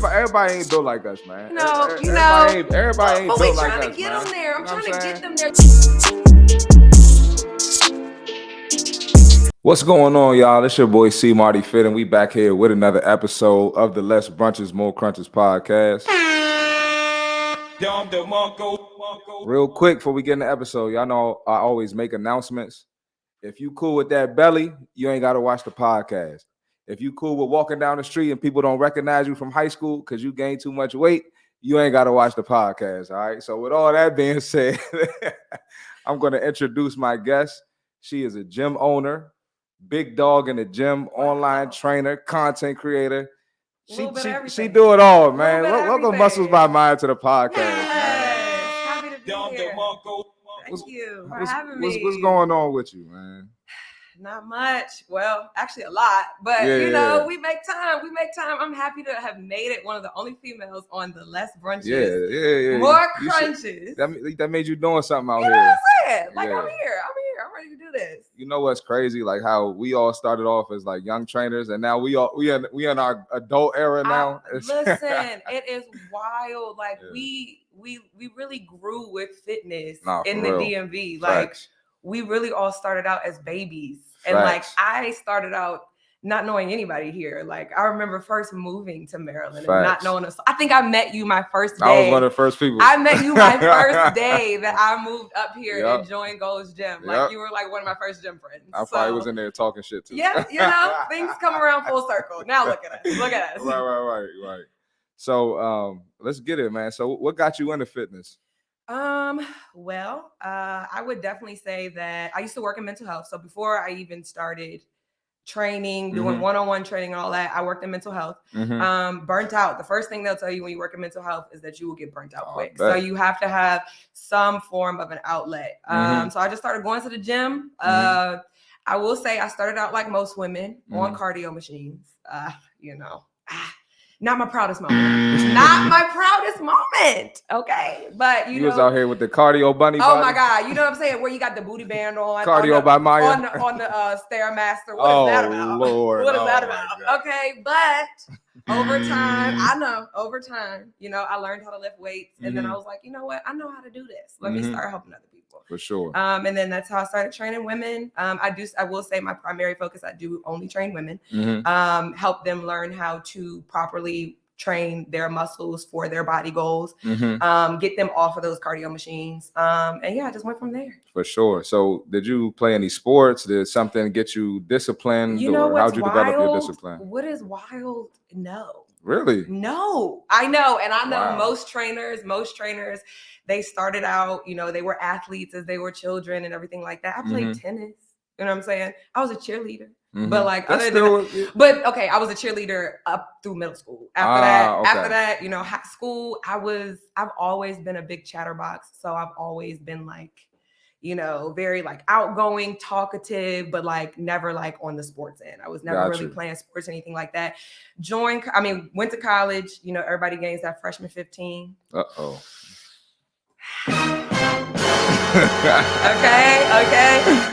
Everybody ain't built like us, man. Everybody ain't but built we like trying us, to get man. them there. I'm trying to get them there. What's going on, y'all? It's your boy CMartyFit, and we back here with another episode of the Less Brunches, More Crunches podcast. Real quick before we get in the episode, y'all know I always make announcements. If you cool with that belly, you ain't got to watch the podcast. If you cool with walking down the street and people don't recognize you from high school because you gained too much weight, you ain't got to watch the podcast, all right? So with all that being said, I'm going to introduce my guest. She is a gym owner, big dog in the gym, online trainer, content creator. She do it all, man. Welcome MusclesByMya to the podcast, man. Happy to be here. Thank you for having me. What's going on with you, man? Not much. Well, actually a lot, but we make time. I'm happy to have made it one of the only females on the Less Brunches. More Crunches. That made you doing something out here. You know what I'm saying? Like, I'm here. I'm ready to do this. You know what's crazy? Like how we all started off as like young trainers, and now we in our adult era now. Listen, it is wild. Like we really grew with fitness in the DMV. Like we really all started out as babies. And like I started out not knowing anybody here. Like I remember first moving to Maryland and not knowing us. I think I met you my first day. I was one of the first people. I met you my first day that I moved up here and joined Gold's Gym. Like you were like one of my first gym friends. I probably was in there talking shit too. Yeah, things come around full circle. Now look at us. Right. So let's get it, man. So what got you into fitness? Well, I would definitely say that I used to work in mental health. So before I even started training, doing one-on-one training and all that, I worked in mental health. Burnt out. The first thing they'll tell you when you work in mental health is that you will get burnt out quick. So you have to have some form of an outlet. So I just started going to the gym. I will say I started out like most women on cardio machines. Not my proudest moment. Not my proudest moment. Okay. But you was out here with the cardio bunny. Oh my God. You know what I'm saying? Where you got the booty band on. Cardio by Maya. On the Stairmaster. What is that about? Lord. What is that about? Okay. But over time, I learned how to lift weights. And then I was like, you know what? I know how to do this. Let me start helping other people. For sure. And then that's how I started training women. I will say my primary focus, I do only train women, help them learn how to properly train their muscles for their body goals, get them off of those cardio machines. I just went from there. For sure. So did you play any sports? Did something get you disciplined? How'd you develop your discipline? What is wild? No. Really? No. I know. And I know most trainers, they started out, they were athletes as they were children and everything like that. I played tennis. You know what I'm saying? I was a cheerleader. But like I was a cheerleader up through middle school. After that, high school, I've always been a big chatterbox. So I've always been like, very like outgoing, talkative, but like never like on the sports end. I was never really playing sports or anything like that. Went to college, everybody gains that freshman 15. Uh-oh. Okay.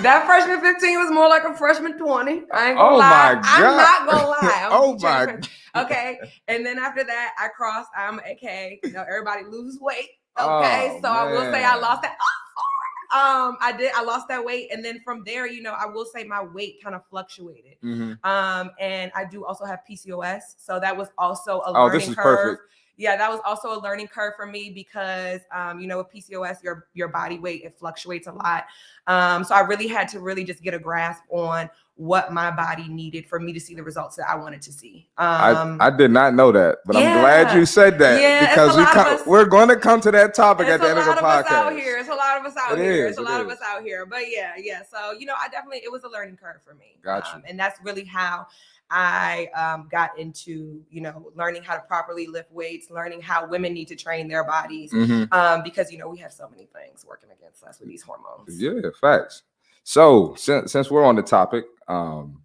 That freshman 15 was more like a freshman 20. I ain't gonna lie. I'm not gonna lie. Okay. And then after that, I crossed. I'm AK. Everybody loses weight. Okay. I will say I lost that. I lost that weight. And then from there, I will say my weight kind of fluctuated. And I do also have PCOS. So that was also a learning curve. Perfect. Yeah, that was also a learning curve for me because, with PCOS, your body weight, it fluctuates a lot. So I really had to really just get a grasp on what my body needed for me to see the results that I wanted to see. I did not know that, but I'm glad you said that because we're going to come to that topic at the end of the podcast. It's a lot of us out here. But yeah. So, it was a learning curve for me. Gotcha. And that's really how I got into, learning how to properly lift weights, learning how women need to train their bodies because, we have so many things working against us with these hormones. Yeah, facts. So since we're on the topic, can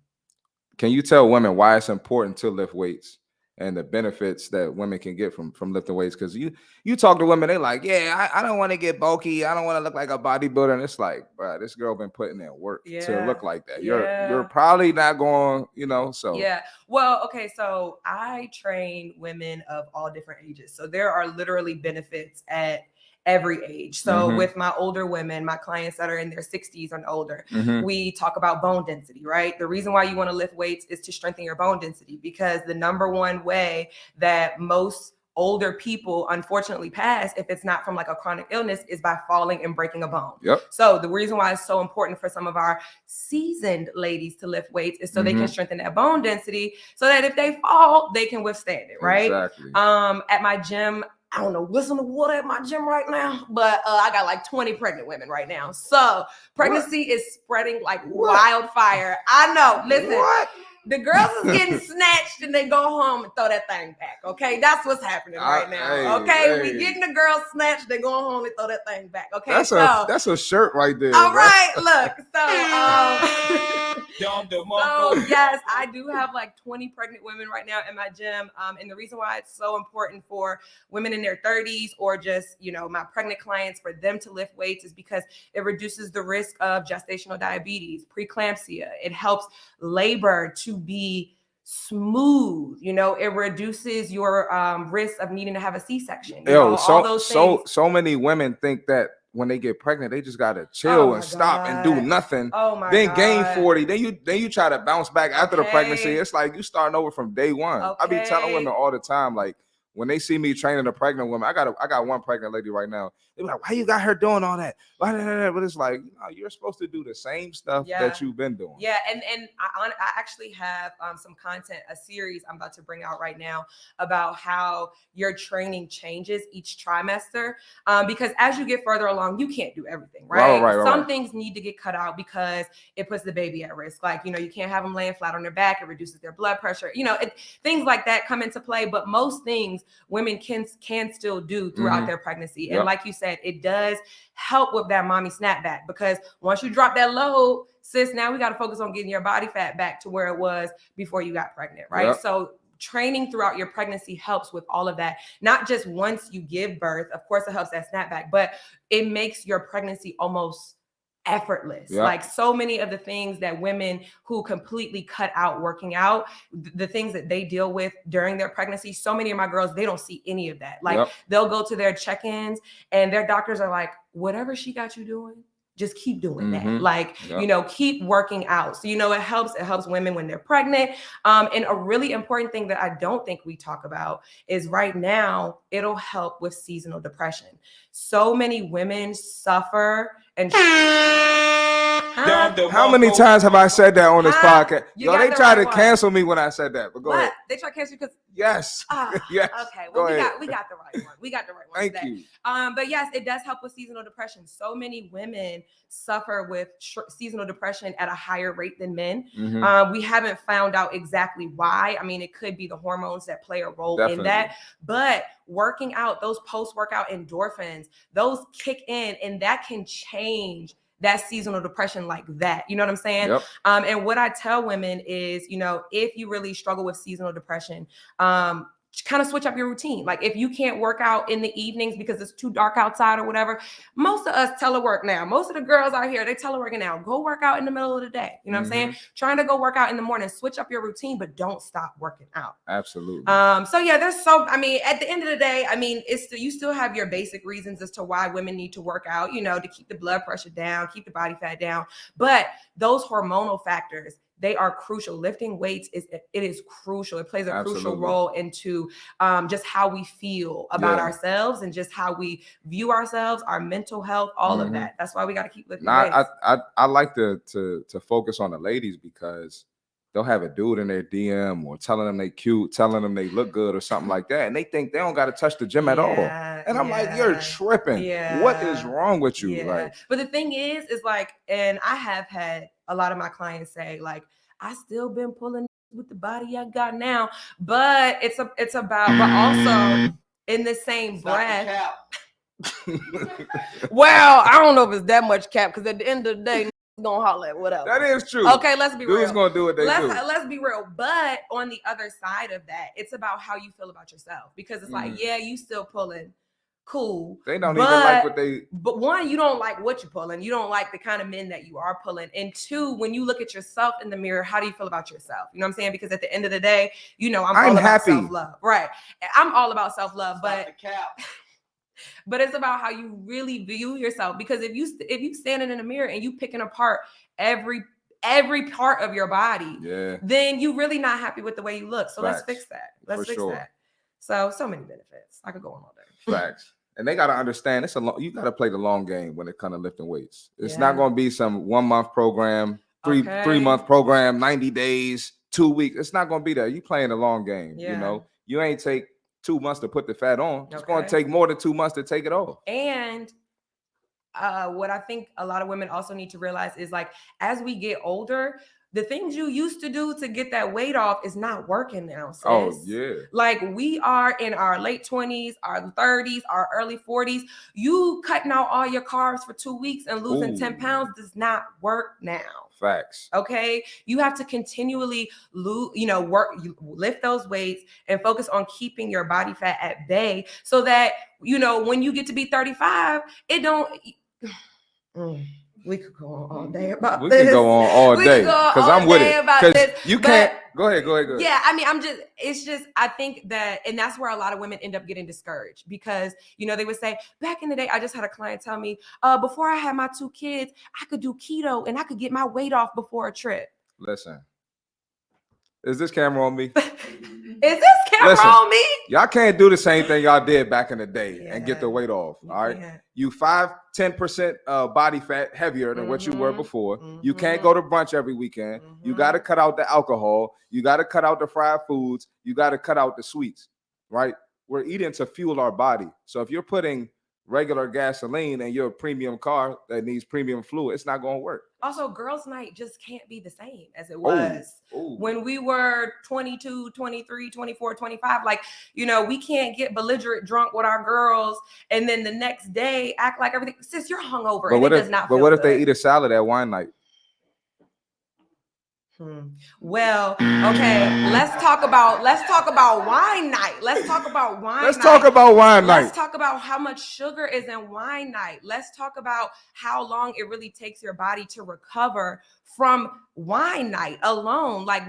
you tell women why it's important to lift weights and the benefits that women can get from lifting weights. Because you talk to women, they like, yeah, I don't want to get bulky, I don't want to look like a bodybuilder, and it's like, bro, this girl been putting in work to look like that. You're probably not going, so yeah. Well, okay, so I train women of all different ages, so there are literally benefits at every age. So with my older women, my clients that are in their 60s and older, we talk about bone density, right? The reason why you want to lift weights is to strengthen your bone density, because the number one way that most older people unfortunately pass, if it's not from like a chronic illness, is by falling and breaking a bone. So the reason why it's so important for some of our seasoned ladies to lift weights is so they can strengthen that bone density, so that if they fall, they can withstand it, right? Exactly. At my gym, I don't know what's in the water at my gym right now, but I got like 20 pregnant women right now. So pregnancy is spreading like wildfire. I know. Listen, the girls is getting snatched and they go home and throw that thing back. Okay, that's what's happening right now. We getting the girls snatched, they go home and throw that thing back. Okay, that's a shirt right there. All right, look. So yes, I do have like 20 pregnant women right now in my gym. And the reason why it's so important for women in their 30s, or just, my pregnant clients, for them to lift weights, is because it reduces the risk of gestational diabetes, preeclampsia. It helps labor to be smooth. It reduces your risk of needing to have a C-section. All those things. So many women think that when they get pregnant, they just gotta chill and stop and do nothing. Then gain 40. Then you try to bounce back after the pregnancy. It's like you starting over from day one. I be telling women all the time, like, when they see me training a pregnant woman, I got one pregnant lady right now. They're like, why you got her doing all that? But it's like, you're supposed to do the same stuff that you've been doing. Yeah, and I actually have some content, a series I'm about to bring out right now about how your training changes each trimester. Because as you get further along, you can't do everything, right? Some things need to get cut out because it puts the baby at risk. Like, you can't have them laying flat on their back. It reduces their blood pressure. Things like that come into play. But most things women can still do throughout their pregnancy. And like you said, it does help with that mommy snapback, because once you drop that load, sis, now we got to focus on getting your body fat back to where it was before you got pregnant, right? So training throughout your pregnancy helps with all of that. Not just once you give birth, of course it helps that snapback, but it makes your pregnancy almost effortless. Like, so many of the things that women who completely cut out working out, the things that they deal with during their pregnancy, so many of my girls, they don't see any of that. Like, they'll go to their check-ins and their doctors are like, whatever she got you doing, just keep doing that. Like, keep working out. So, it helps women when they're pregnant. And a really important thing that I don't think we talk about is, right now, it'll help with seasonal depression. So many women suffer and how many times have I said that on this podcast? They try to cancel me when I said that. But go ahead. They try to cancel you because yes. Yes. Okay. Well, we got the right one. We got the right one. Thank today. You. But yes, it does help with seasonal depression. So many women suffer with seasonal depression at a higher rate than men. We haven't found out exactly why. I mean, it could be the hormones that play a role in that. But working out, those post-workout endorphins, those kick in, and that can change that seasonal depression like that. You know what I'm saying? And what I tell women is, if you really struggle with seasonal depression, kind of switch up your routine. Like, if you can't work out in the evenings because it's too dark outside or whatever, most of us telework now. Most of the girls out here, they teleworking now. Go work out in the middle of the day. You know what I'm saying? Trying to go work out in the morning, switch up your routine, but don't stop working out. Absolutely. So yeah, at the end of the day, you still have your basic reasons as to why women need to work out, to keep the blood pressure down, keep the body fat down. But those hormonal factors, they are crucial. Lifting weights is crucial. It plays a crucial role into just how we feel about ourselves and just how we view ourselves, our mental health, all of that. That's why we got to keep lifting weights. I like to focus on the ladies, because they'll have a dude in their DM or telling them they cute, telling them they look good or something like that, and they think they don't got to touch the gym at all. And I'm like, you're tripping. What is wrong with you? Like, but the thing is like, and I have had a lot of my clients say, like, I still been pulling with the body I got now, but it's about, but also in the same breath. Well, I don't know if it's that much cap, because at the end of the day, gonna holler at whatever. That is true. Okay, let's be real. Dudes gonna do what they do. Let's be real. But on the other side of that, it's about how you feel about yourself. Because it's like, yeah, you still pulling. Cool. They don't even like what they. But one, you don't like what you're pulling. You don't like the kind of men that you are pulling. And two, when you look at yourself in the mirror, how do you feel about yourself? You know what I'm saying? Because at the end of the day, I'm all about self-love. Right. I'm all about self-love, but it's about how you really view yourself. Because if you standing in the mirror and you picking apart every part of your body, then you really not happy with the way you look. So let's fix that. Let's fix that. So many benefits. I could go on all day. Facts. And they got to understand you got to play the long game when it comes to lifting weights. It's not going to be some 1 month program, three month program, 90 days, 2 weeks. It's not going to be that. You playing the long game. You ain't take 2 months to put the fat on. It's going to take more than 2 months to take it off. And what I think a lot of women also need to realize is, like, as we get older, the things you used to do to get that weight off is not working now, sis. Oh, yeah. Like, we are in our late 20s, our 30s, our early 40s. You cutting out all your carbs for 2 weeks and losing 10 pounds does not work now. Facts. Okay. You have to continually lift those weights and focus on keeping your body fat at bay so that, when you get to be 35, it don't. We could go on all day about this. We can go on all day because I'm with it. Because you can't. Go ahead. Yeah, I mean, I think that, and that's where a lot of women end up getting discouraged because, they would say, back in the day, I just had a client tell me, before I had my 2 kids, I could do keto and I could get my weight off before a trip. Listen, is this camera on me? Is this camera on me? Y'all can't do the same thing y'all did back in the day and get the weight off. All right. Yeah. You 5-10% body fat heavier than what you were before. You can't go to brunch every weekend. You got to cut out the alcohol. You got to cut out the fried foods. You got to cut out the sweets. Right. We're eating to fuel our body. So if you're putting regular gasoline in your premium car that needs premium fluid, it's not going to work. Also, girls' night just can't be the same as it was when we were 22, 23, 24, 25. Like, we can't get belligerent drunk with our girls and then the next day act like everything. Sis, you're hungover and it does not feel good. But what if they eat a salad at wine night? Well, okay, let's talk about wine night. Let's talk about how much sugar is in wine night. Let's talk about how long it really takes your body to recover from wine night alone. Like,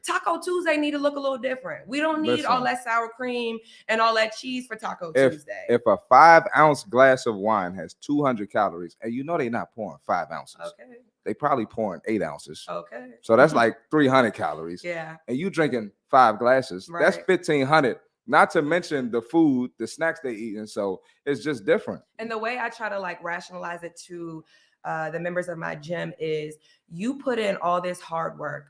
Taco Tuesday need to look a little different. We don't need all that sour cream and all that cheese for Taco Tuesday. If a 5-ounce glass of wine has 200 calories, and they're not pouring 5 ounces. Okay. They probably pouring 8 ounces. Okay. So that's like 300 calories. Yeah. And you drinking 5 glasses. Right. That's 1,500. Not to mention the food, the snacks they eat. And so it's just different. And the way I try to rationalize it to the members of my gym is you put in all this hard work.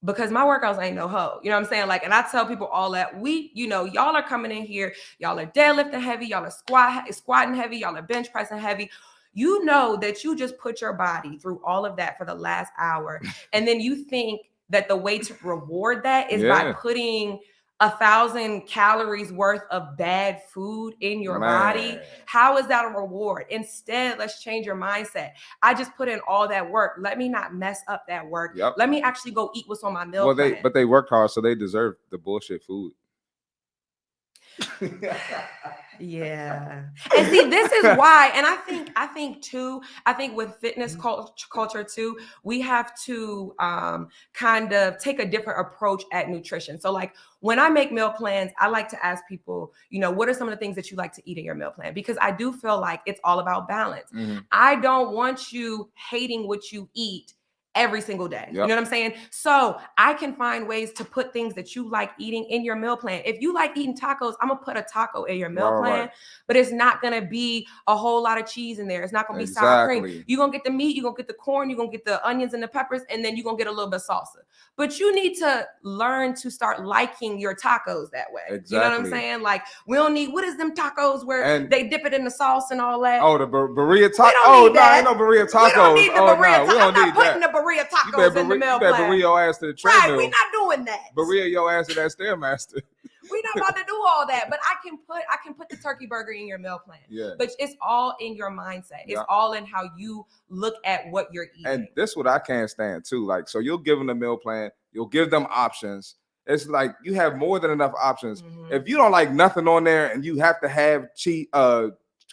Because my workouts ain't no hoe. You know what I'm saying? And I tell people all that y'all are coming in here. Y'all are deadlifting heavy. Y'all are squatting heavy. Y'all are bench pressing heavy. You know that you just put your body through all of that for the last hour. And then you think that the way to reward that is by putting 1,000 calories worth of bad food in your body. How is that a reward? Instead, let's change your mindset. I just put in all that work. Let me not mess up that work. Yep. Let me actually go eat what's on my meal plan. But they worked hard, so they deserve the bullshit food. Yeah. And see, this is why, and I think with fitness culture too, we have to kind of take a different approach at nutrition. So when I make meal plans, I like to ask people, what are some of the things that you like to eat in your meal plan? Because I do feel like it's all about balance. I don't want you hating what you eat every single day. Yep. You know what I'm saying? So I can find ways to put things that you like eating in your meal plan. If you like eating tacos, I'm going to put a taco in your meal plan, but it's not going to be a whole lot of cheese in there. It's not going to be sour cream. You're going to get the meat, you're going to get the corn, you're going to get the onions and the peppers, and then you're going to get a little bit of salsa. But you need to learn to start liking your tacos that way. Exactly. You know what I'm saying? We don't need, what is them tacos where they dip it in the sauce and all that? Oh, the burrito tacos. Oh, no, ain't no burrito tacos. We don't need the burrito tacos. I'm not putting the burrito tacos in the meal plan. You better burrito your ass to the treadmill. Right, we not doing that. Burrito your ass to that Stairmaster. We not about to do all that, but I can put the turkey burger in your meal plan. Yeah. But it's all in your mindset. It's all in how you look at what you're eating. And this is what I can't stand too. Like, so you'll give them a meal plan, you'll give them options. It's like you have more than enough options. Mm-hmm. If you don't like nothing on there and you have to have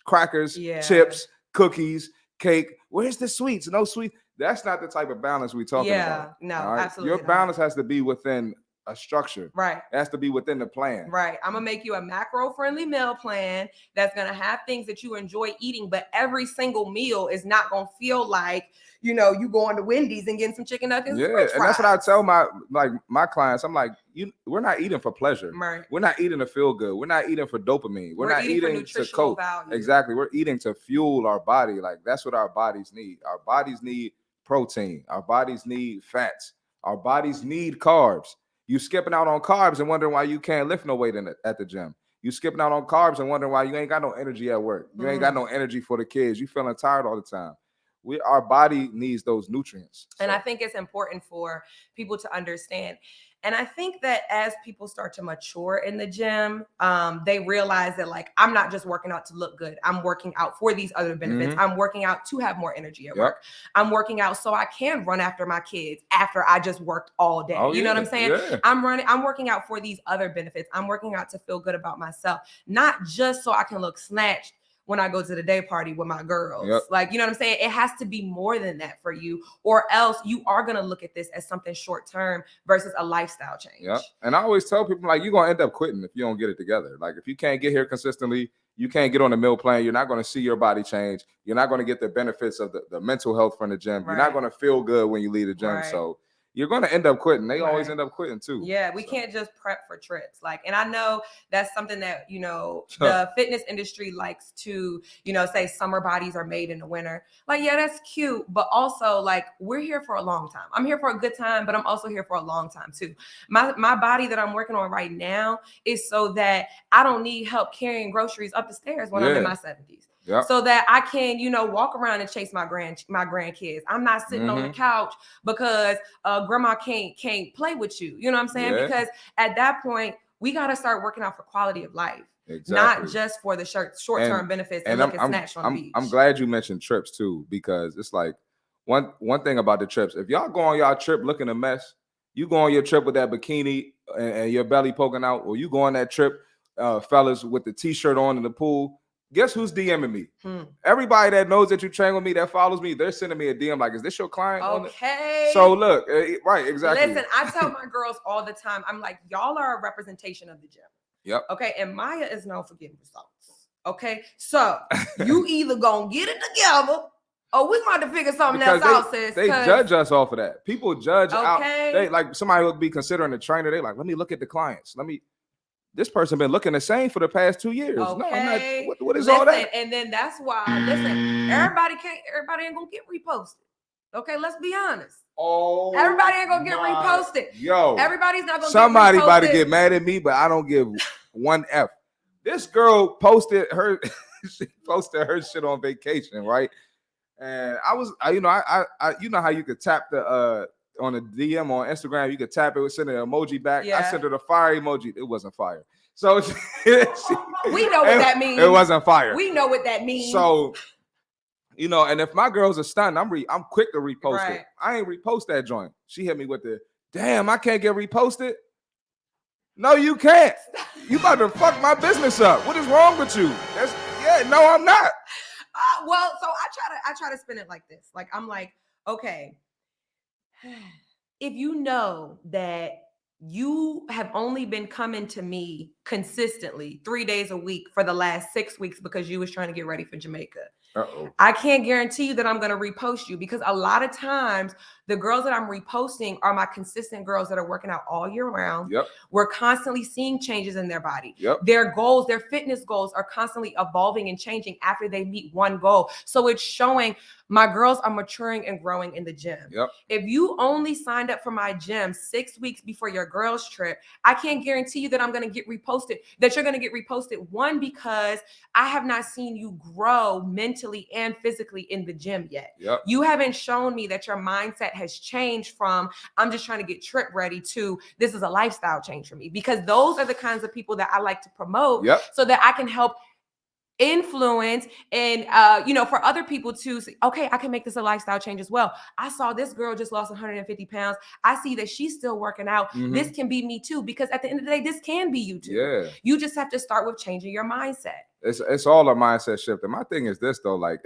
crackers, chips, cookies, cake, where's the sweets? No sweets. That's not the type of balance we're talking about. No, right? Absolutely. Your balance has to be within a structure. Right. It has to be within the plan. Right. I'm going to make you a macro-friendly meal plan that's going to have things that you enjoy eating, but every single meal is not going to feel like, you going to Wendy's and getting some chicken nuggets. Yeah, and that's what I tell my clients. I'm like, we're not eating for pleasure. Right. We're not eating to feel good. We're not eating for dopamine. We're not eating for nutritional value. Exactly. We're eating to fuel our body. Like, that's what our bodies need. Our bodies need protein. Our bodies need fats. Our bodies need carbs. You skipping out on carbs and wondering why you can't lift no weight at the gym. You skipping out on carbs and wondering why you ain't got no energy at work. You ain't got no energy for the kids. You feeling tired all the time. Our body needs those nutrients. And I think it's important for people to understand. And I think that as people start to mature in the gym, they realize that, like, I'm not just working out to look good. I'm working out for these other benefits. Mm-hmm. I'm working out to have more energy at work. I'm working out so I can run after my kids after I just worked all day. You know what I'm saying? Yeah. I'm working out for these other benefits. I'm working out to feel good about myself, not just so I can look snatched when I go to the day party with my girls. Like, you know what I'm saying? It has to be more than that for you, or else you are going to look at this as something short-term versus a lifestyle change. And I always tell people, like, you're going to end up quitting if you don't get it together. Like, if you can't get here consistently, you can't get on the meal plan, you're not going to see your body change. You're not going to get the benefits of the mental health from the gym. You're not going to feel good when you leave the gym. So you're going to end up quitting. They always end up quitting too. Yeah, we can't just prep for trips. Like, and I know that's something that, the fitness industry likes to, say summer bodies are made in the winter. Like, yeah, that's cute. But also, like, we're here for a long time. I'm here for a good time, but I'm also here for a long time too. My body that I'm working on right now is so that I don't need help carrying groceries up the stairs when I'm in my 70s. So that I can, walk around and chase my grandkids. I'm not sitting on the couch because grandma can't play with you. You know what I'm saying? Because at that point, we got to start working out for quality of life, not just for the short-term benefits and looking snatched on the beach. I'm glad you mentioned trips too, because it's like one thing about the trips. If y'all go on y'all trip looking a mess, you go on your trip with that bikini and your belly poking out, or you go on that trip, fellas, with the t-shirt on in the pool. Guess who's DMing me? Everybody that knows that you train with me, that follows me, they're sending me a DM like, is this your client? Okay. So look, right, exactly. Listen, I tell my girls all the time, I'm like, y'all are a representation of the gym. Okay, and Maya is known for getting results. Okay, so you either gonna get it together or we're going to figure something else out, sis. They judge us off of that. People judge out. They, like, somebody would be considering a trainer. They like, let me look at the clients. This person been looking the same for the past 2 years. Okay. No, I'm not. What is all that? And then that's why, everybody ain't gonna get reposted. Okay, let's be honest. Everybody ain't gonna get reposted. Everybody's not gonna somebody about to get mad at me, but I don't give one F. This girl posted her shit on vacation, right? And I you know how you could tap the on a DM on Instagram, you could tap it with sending an emoji back. I sent her the fire emoji. It wasn't fire. So we know what that means. It wasn't fire. We know what that means. So, and if my girls are stunned, I'm quick to repost it. I ain't repost that joint. She hit me with the, damn, I can't get reposted. No, you can't. You about to fuck my business up. What is wrong with you? No, I'm not. Well, so I try to spin it like this. Like, I'm like, okay, if you know that you have only been coming to me consistently 3 days a week for the last 6 weeks because you was trying to get ready for Jamaica, I can't guarantee you that I'm going to repost you, because a lot of times the girls that I'm reposting are my consistent girls that are working out all year round. We're constantly seeing changes in their body. Their goals, their fitness goals are constantly evolving and changing after they meet one goal. So it's showing my girls are maturing and growing in the gym. If you only signed up for my gym 6 weeks before your girls trip, I can't guarantee you that I'm going to get reposted, that you're going to get reposted. One, because I have not seen you grow mentally mentally and physically in the gym yet. Yep. You haven't shown me that your mindset has changed from I'm just trying to get trip ready to this is a lifestyle change for me, because those are the kinds of people that I like to promote so that I can help influence and for other people to say, okay, I can make this a lifestyle change as well. I saw this girl just lost 150 pounds. I see that she's still working out. This can be me too, because at the end of the day, this can be you too. Yeah. You just have to start with changing your mindset. It's all a mindset shift. And my thing is this though, like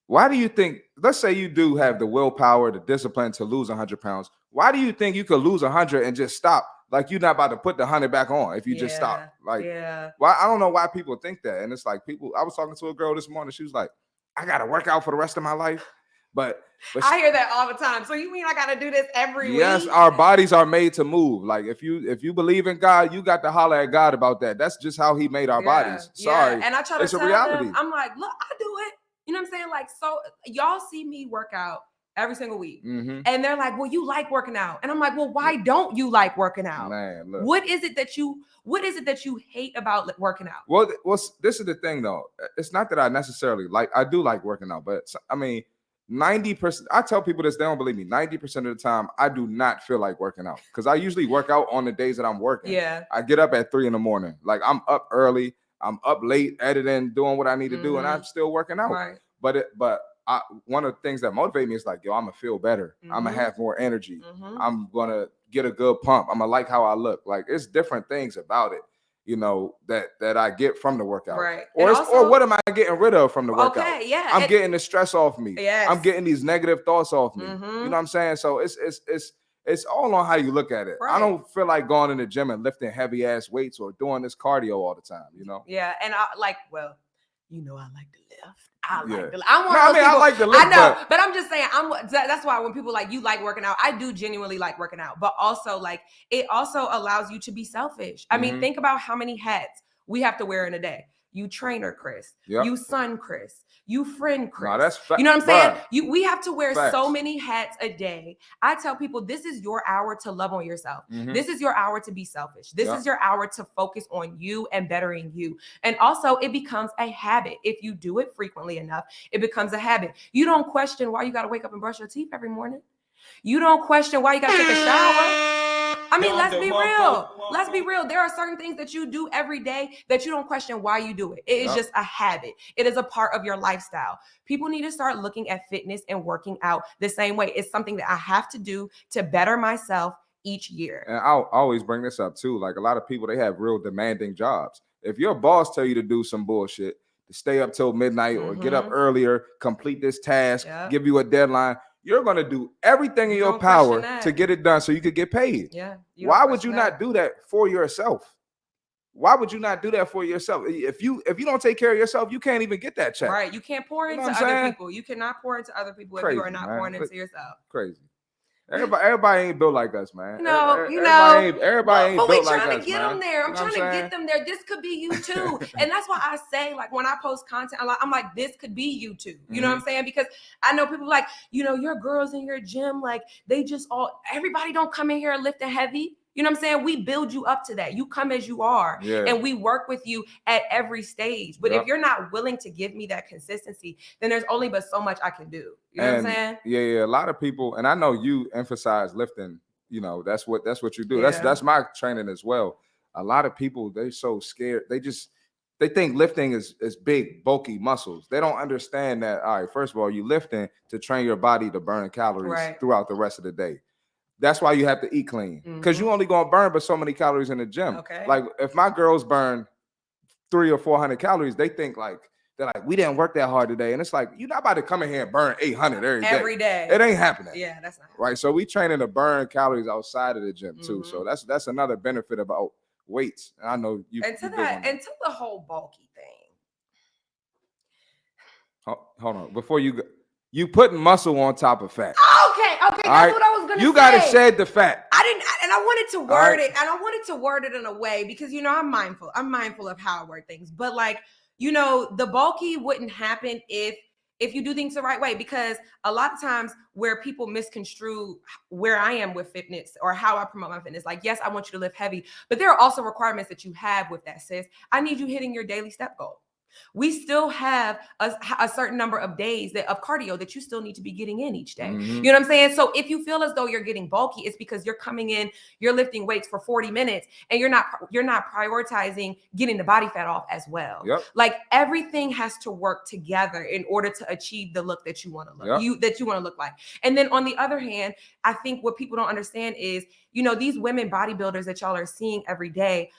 why do you think, let's say you do have the willpower, the discipline to lose 100 pounds. Why do you think you could lose 100 and just stop? Like you're not about to put the 100 back on if you just stop. Like, why? I don't know why people think that. And it's like I was talking to a girl this morning. She was like, I got to work out for the rest of my life. But I hear that all the time. So you mean I got to do this every week? Yes, our bodies are made to move. Like if you believe in God, you got to holler at God about that. That's just how he made our bodies. Sorry. And I try to tell them, I'm like, look, I do it. You know what I'm saying? Like, so y'all see me work out every single week. And they're like, well, you like working out. And I'm like, well, why don't you like working out? Man, look. What is it that you hate about working out? Well, this is the thing though. It's not that I necessarily I do like working out, but I mean, 90%, I tell people this, they don't believe me. 90% of the time, I do not feel like working out because I usually work out on the days that I'm working. Yeah. I get up at 3 a.m. Like I'm up early, I'm up late, editing, doing what I need to do, and I'm still working out. Right. But one of the things that motivate me is like, yo, I'm gonna feel better. I'm gonna have more energy. I'm gonna get a good pump. I'm gonna like how I look. Like it's different things about it, that I get from the workout. Right. Or what am I getting rid of from the workout? Okay, yeah. I'm getting the stress off me. Yes. I'm getting these negative thoughts off me. You know what I'm saying? So it's all on how you look at it. Right. I don't feel like going in the gym and lifting heavy ass weights or doing this cardio all the time, Yeah, and I like to lift. I like to lift. I like to lift. I know, but I'm just saying, that's why when people like, you like working out, I do genuinely like working out, but also like, it also allows you to be selfish. I mean, think about how many hats we have to wear in a day. You trainer Chris, you son Chris, you friend Chris. No, that's you know what I'm saying? We have to wear so many hats a day. I tell people, this is your hour to love on yourself. This is your hour to be selfish. This is your hour to focus on you and bettering you. And also it becomes a habit. If you do it frequently enough, it becomes a habit. You don't question why you got to wake up and brush your teeth every morning. You don't question why you got to take a shower. I mean, let's be real. Let's be real. There are certain things that you do every day that you don't question why you do it. It is just a habit. It is a part of your lifestyle. People need to start looking at fitness and working out the same way. It's something that I have to do to better myself each year. And I'll always bring this up too. Like a lot of people, they have real demanding jobs. If your boss tell you to do some bullshit, to stay up till midnight or get up earlier, complete this task, give you a deadline, you're going to do everything in your power to get it done so you could get paid. Yeah. Why would you not do that for yourself? Why would you not do that for yourself? If you don't take care of yourself, you can't even get that check. Right. You can't pour into other people. You cannot pour into other people if you are not pouring into yourself. Crazy. Everybody ain't built like us, man. Everybody ain't built like us. But we trying to get them there. I'm trying to get them there. This could be you too. And that's why I say, like, when I post content, I'm like, this could be you too. You know what I'm saying? Because I know people like, your girls in your gym, like, everybody don't come in here lifting heavy. You know what I'm saying? We build you up to that. You come as you are, and we work with you at every stage. But if you're not willing to give me that consistency, then there's only but so much I can do. You know what I'm saying? Yeah. A lot of people, and I know you emphasize lifting. That's what you do. Yeah. That's my training as well. A lot of people, they're so scared. They think lifting is big, bulky muscles. They don't understand that. All right, first of all, you lifting to train your body to burn calories throughout the rest of the day. That's why you have to eat clean, because you only gonna burn but so many calories in the gym. Okay. Like if my girls burn 300 or 400 calories, they think they're like, we didn't work that hard today, and it's like, you're not about to come in here and burn 800 every day. It ain't happening. Yeah, that's not right. So we training to burn calories outside of the gym too. So that's another benefit about weights. And I know you. And to the whole bulky thing. Hold on, before you go. You putting muscle on top of fat. Okay, that's what I was gonna say. You gotta shed the fat. I wanted to word it, and I wanted to word it in a way because I'm mindful. I'm mindful of how I word things. But the bulky wouldn't happen if you do things the right way, because a lot of times where people misconstrue where I am with fitness or how I promote my fitness, like, yes, I want you to lift heavy, but there are also requirements that you have with that, sis. I need you hitting your daily step goal. We still have a certain number of days of cardio that you still need to be getting in each day. You know what I'm saying? So if you feel as though you're getting bulky, it's because you're coming in, you're lifting weights for 40 minutes and you're not prioritizing getting the body fat off as well. Yep. Like everything has to work together in order to achieve the look that you want to look, that you want to look like. And then on the other hand, I think what people don't understand is, these women bodybuilders that y'all are seeing every day,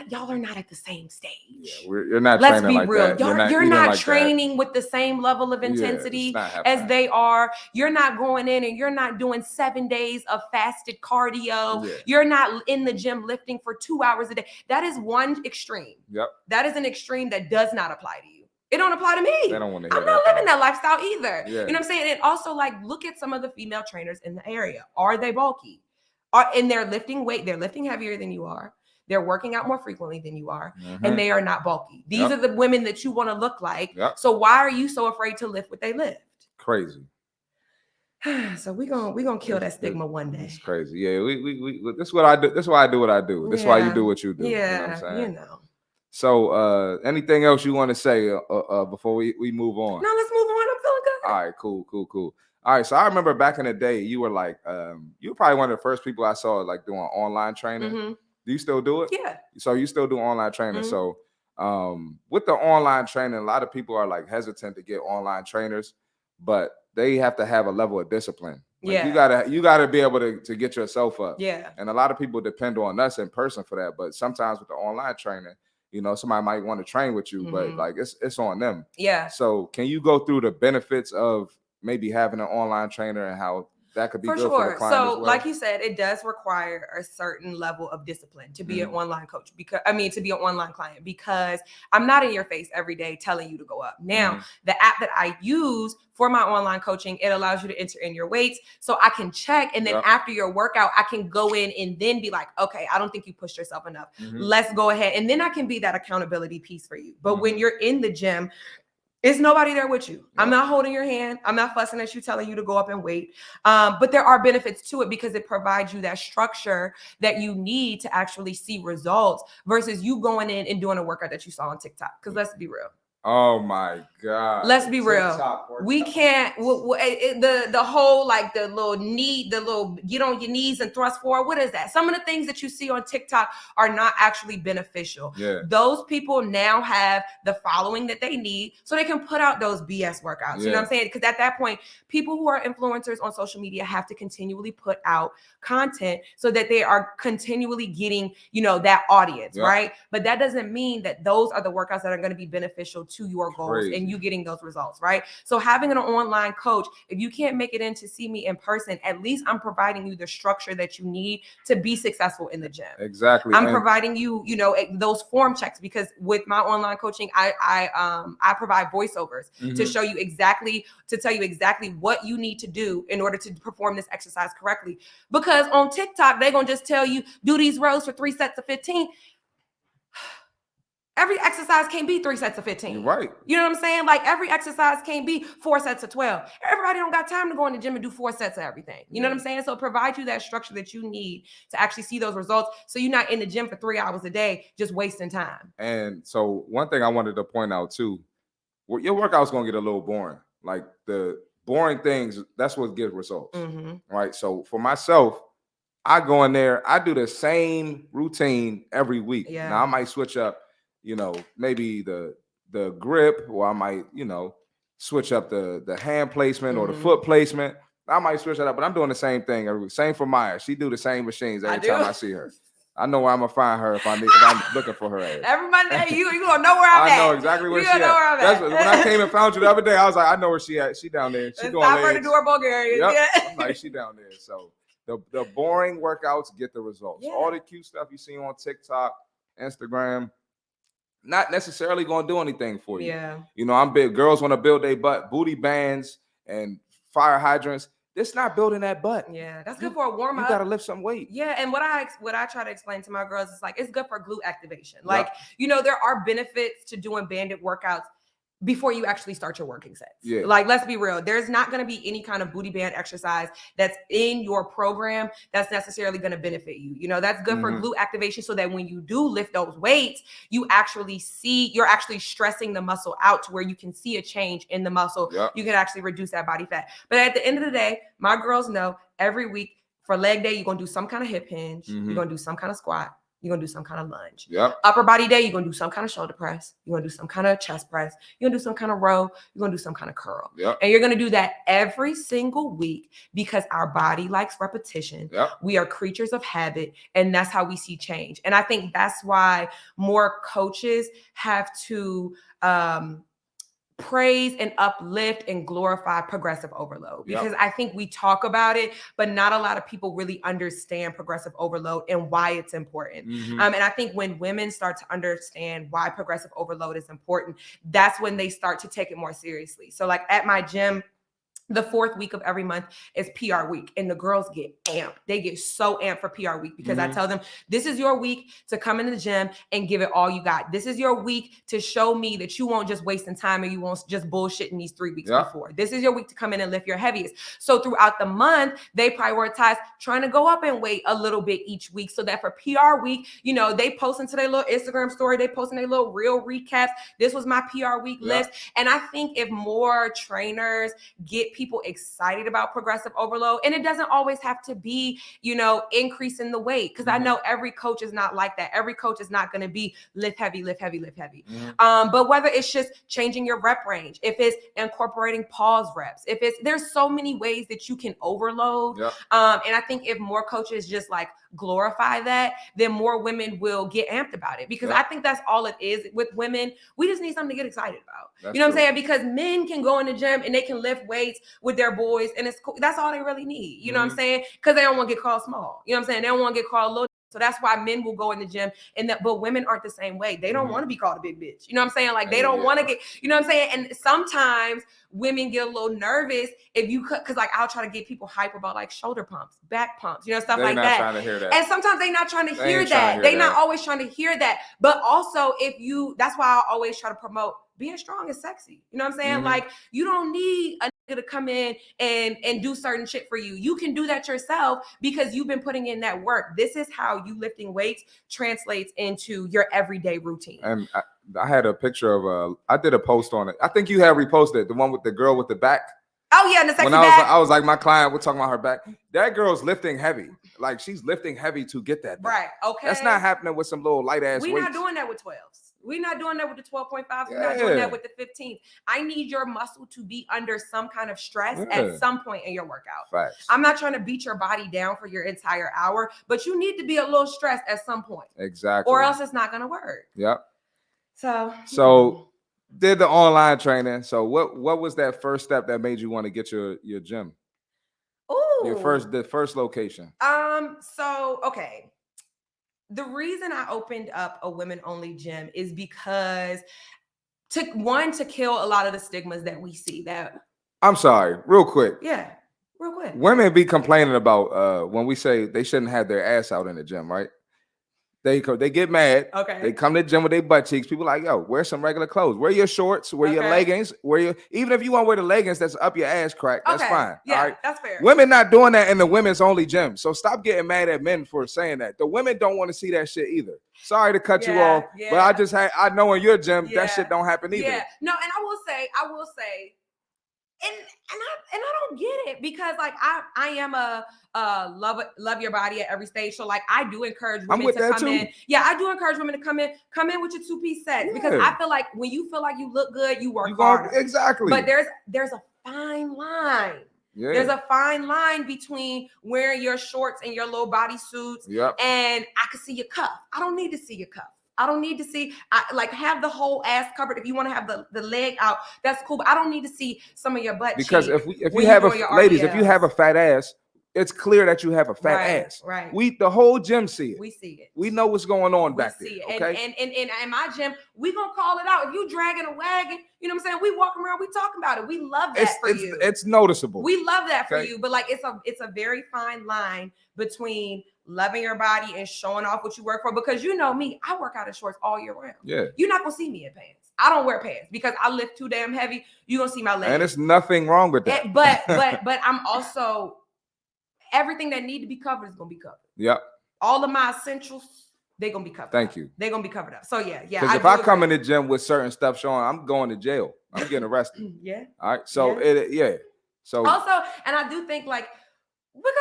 y'all are not at the same stage. Yeah, you're not Let's training be like real. that. You're not like training with the same level of intensity as they are. You're not going in and you're not doing 7 days of fasted cardio. Yeah. You're not in the gym lifting for 2 hours a day. That is one extreme. Yep. That is an extreme that does not apply to you. It don't apply to me. They don't want to hear I'm not living that lifestyle either. Yeah. You know what I'm saying? And also, like, look at some of the female trainers in the area. Are they bulky? And they're lifting weight. They're lifting heavier than you are. They're working out more frequently than you are, and they are not bulky. These are the women that you want to look like. So why are you so afraid to lift what they lift? Crazy. So we gonna kill that stigma one day. It's crazy. Yeah, we this is what I do. This is why I do what I do. This is why you do what you do. Yeah, you know what I'm saying? So anything else you want to say before we move on? No, let's move on. I'm feeling good. All right, cool. All right, so I remember back in the day, you were like, you were probably one of the first people I saw like doing online training. Mm-hmm. Do you still do it? Yeah. So you still do online training. Mm-hmm. So with the online training, a lot of people are like hesitant to get online trainers, but they have to have a level of discipline. Like you gotta be able to get yourself up. Yeah. And a lot of people depend on us in person for that. But sometimes with the online training, somebody might want to train with you, but like it's on them. Yeah. So can you go through the benefits of maybe having an online trainer and how that could be good for the client as well? Like you said, it does require a certain level of discipline to be an online coach, to be an online client, because I'm not in your face every day telling you to go up. Now, the app that I use for my online coaching, it allows you to enter in your weights so I can check. And then after your workout, I can go in and then be like, okay, I don't think you pushed yourself enough. Let's go ahead. And then I can be that accountability piece for you. But when you're in the gym, it's nobody there with you. I'm not holding your hand. I'm not fussing at you, telling you to go up and weight. But there are benefits to it because it provides you that structure that you need to actually see results versus you going in and doing a workout that you saw on TikTok. Because let's be real. Oh my God. Let's be real. We can't, the whole, like the little get on your knees and thrust forward. What is that? Some of the things that you see on TikTok are not actually beneficial. Yeah. Those people now have the following that they need so they can put out those BS workouts. You know what I'm saying? Because at that point, people who are influencers on social media have to continually put out content so that they are continually getting, that audience, right? But that doesn't mean that those are the workouts that are going to be beneficial to your goals and you getting those results, right? So having an online coach, if you can't make it in to see me in person, at least I'm providing you the structure that you need to be successful in the gym. Exactly. I'm providing you, those form checks, because with my online coaching, I provide voiceovers to show you to tell you exactly what you need to do in order to perform this exercise correctly. Because on TikTok, they're going to just tell you, do these rows for 3 sets of 15. Every exercise can't be 3 sets of 15. You're right. You know what I'm saying? Like every exercise can't be 4 sets of 12. Everybody don't got time to go in the gym and do 4 sets of everything. You know what I'm saying? So provide you that structure that you need to actually see those results. So you're not in the gym for 3 hours a day, just wasting time. And so one thing I wanted to point out too, your workout's going to get a little boring. Like the boring things, that's what gives results. Right. So for myself, I go in there, I do the same routine every week. Yeah. Now I might switch up, maybe the grip, or I might, switch up the hand placement or the foot placement. I might switch that up, but I'm doing the same thing every week. Same for Maya. She do the same machines every time I see her. I know where I'm gonna find her if I'm looking for her ass. Every Monday, you gonna know where I'm at. I know exactly where she at. That's when I came and found you the other day. I was like, I know where she at. She down there. She doing legs. Her to do her Bulgarian. Yep. Yeah. I'm like, she down there. So the boring workouts get the results. Yeah. All the cute stuff you see on TikTok, Instagram, not necessarily gonna do anything for you. Yeah. I'm big. Girls want to build their butt, booty bands and fire hydrants. It's not building that butt. Yeah, that's good for a warm up. You gotta lift some weight. Yeah, and what I try to explain to my girls is like it's good for glute activation. Like, there are benefits to doing banded workouts before you actually start your working sets. Yeah. Like, let's be real. There's not going to be any kind of booty band exercise that's in your program that's necessarily going to benefit you. You know, that's good for glute activation so that when you do lift those weights, you actually see, you're actually stressing the muscle out to where you can see a change in the muscle. Yep. You can actually reduce that body fat. But at the end of the day, my girls know every week for leg day, you're going to do some kind of hip hinge. You're going to do some kind of squat. You're going to do some kind of lunge. Yep. Upper body day, you're going to do some kind of shoulder press. You're going to do some kind of chest press. You're going to do some kind of row. You're going to do some kind of curl. Yep. And you're going to do that every single week because our body likes repetition. Yep. We are creatures of habit, and that's how we see change. And I think that's why more coaches have to praise and uplift and glorify progressive overload, because I think we talk about it, but not a lot of people really understand progressive overload and why it's important. And I think when women start to understand why progressive overload is important, that's when they start to take it more seriously. So like at my gym, the fourth week of every month is PR week, and the girls get amped. They get so amped for PR week because I tell them, this is your week to come into the gym and give it all you got. This is your week to show me that you won't just wasting time and you won't just bullshit in these 3 weeks before. This is your week to come in and lift your heaviest. So throughout the month, they prioritize trying to go up in weight a little bit each week so that for PR week, you know, they post into their little Instagram story, they post in their little reel recaps. This was my PR week list. And I think if more trainers get people excited about progressive overload, and it doesn't always have to be, you know, increasing the weight, because I know every coach is not like that. Every coach is not going to be lift heavy, lift heavy, lift heavy. But whether it's just changing your rep range, if it's incorporating pause reps, if it's, there's so many ways that you can overload. And I think if more coaches just like glorify that, then more women will get amped about it, because I think that's all it is with women. We just need something to get excited about. That's you know what I'm saying? Because men can go in the gym and they can lift weights with their boys, and it's cool. That's all they really need. You know what I'm saying? Because they don't want to get called small. You know what I'm saying? They don't want to get called little. So that's why men will go in the gym, and that, but women aren't the same way. They don't want to be called a big bitch. You know what I'm saying? Like they don't want to get, you know what I'm saying? And sometimes women get a little nervous if you could, because like I'll try to get people hype about like shoulder pumps, back pumps, you know, stuff like that. They're not trying to hear that. And sometimes they're not trying to hear that. They're not always trying to hear that. But also if you, that's why I always try to promote being strong is sexy. You know what I'm saying? Like you don't need a nigga to come in and do certain shit for you. You can do that yourself because you've been putting in that work. This is how you lifting weights translates into your everyday routine. And I had a picture of I did a post on it. I think you had reposted the one with the girl with the back. Oh yeah, and the sexy back. I was like, my client, we're talking about her back. That girl's lifting heavy. Like she's lifting heavy to get that back. Right. Okay. That's not happening with some little light ass weights. We're not doing that with 12s. We're not doing that with the 12.5s. We're not doing that with the 15s. I need your muscle to be under some kind of stress at some point in your workout. Facts. I'm not trying to beat your body down for your entire hour, but you need to be a little stressed at some point. Exactly. Or else it's not going to work. Yep. So did the online training. So what was that first step that made you want to get your gym? Ooh. The first location. So okay. The reason I opened up a women-only gym is because to kill a lot of the stigmas that we see. That I'm sorry, real quick. Yeah, real quick. Women be complaining about when we say they shouldn't have their ass out in the gym, right? They get mad. Okay. They come to the gym with their butt cheeks. People like, yo, wear some regular clothes. Wear your shorts. Wear your leggings. Even if you want to wear the leggings that's up your ass crack, that's fine. Yeah, all right? That's fair. Women not doing that in the women's only gym. So stop getting mad at men for saying that. The women don't want to see that shit either. Sorry to cut you off, but I know in your gym that shit don't happen either. Yeah. No, and I will say, and I don't get it, because like I am a love your body at every stage. So like I do encourage women to come in. Yeah, I do encourage women to come in with your 2-piece sets, because I feel like when you feel like you look good, you work harder. Exactly. But there's a fine line. Yeah. There's a fine line between wearing your shorts and your little bodysuits, and I can see your cuff. I don't need to see your cuff. I don't need to see, have the whole ass covered. If you want to have the leg out, that's cool. But I don't need to see some of your butt cheeks. Because if you have if you have a fat ass, it's clear that you have a fat ass. Right. The whole gym see it. We see it. We know what's going on back there. Okay. And in my gym, we gonna call it out. If you dragging a wagon, you know what I'm saying? We walking around, we talking about it. We love that for you. It's noticeable. We love that for you. But like it's a very fine line between loving your body and showing off what you work for. Because you know me, I work out in shorts all year round. Yeah. You're not going to see me in pants. I don't wear pants because I lift too damn heavy. You're going to see my legs. And there's nothing wrong with that. But I'm also, everything that need to be covered is going to be covered. Yep. All of my essentials, they're going to be covered. Thank you. They're going to be covered up. So yeah. Because if I come in the gym with certain stuff showing, I'm going to jail. I'm getting arrested. Yeah. All right. So So also, and I do think like, because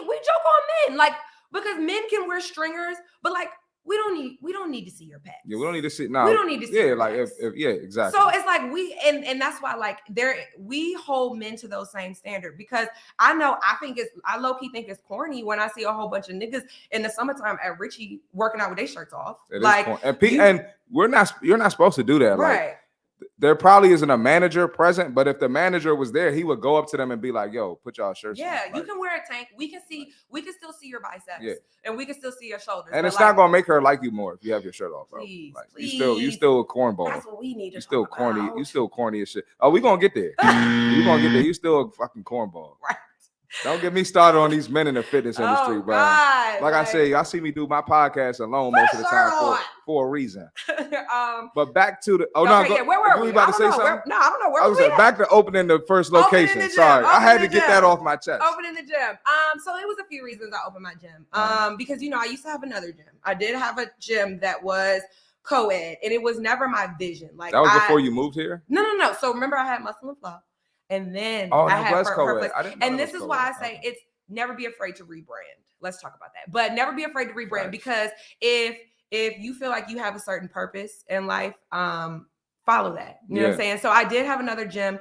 we joke on men, like, because men can wear stringers, but like, we don't need to see your pecs. Yeah, we don't need to see. No, we don't need to see. Yeah, like if exactly. So it's like and that's why like we hold men to those same standard, because I low key think it's corny when I see a whole bunch of niggas in the summertime at Richie working out with their shirts off. It like, and you're not supposed to do that, right? Like, there probably isn't a manager present, but if the manager was there, he would go up to them and be like, "Yo, put y'all shirts on." Yeah, like, you can wear a tank. We can still see your biceps, and we can still see your shoulders. And it's not gonna make her like you more if you have your shirt off, bro. Please, like, please. You still a cornball. That's what we need to. You still corny. About. You still corny as shit. Oh, we gonna get there. We gonna get there. You still a fucking cornball. Right. Don't get me started on these men in the fitness industry, bro. God, like I said, y'all see me do my podcast alone most of the time for a reason. But back to the where were we? About to say something? I don't know. Where was we? Back to opening the first location. Sorry, I had to get that off my chest. Opening the gym. So it was a few reasons I opened my gym. Because I used to have another gym. I did have a gym that was co-ed, and it was never my vision. Like, that was before you moved here? No. So remember, I had Muscle and Flow. And then I had her. And this is why I say it's never be afraid to rebrand. Let's talk about that. But never be afraid to rebrand, because if you feel like you have a certain purpose in life, follow that. You know what I'm saying? So I did have another gym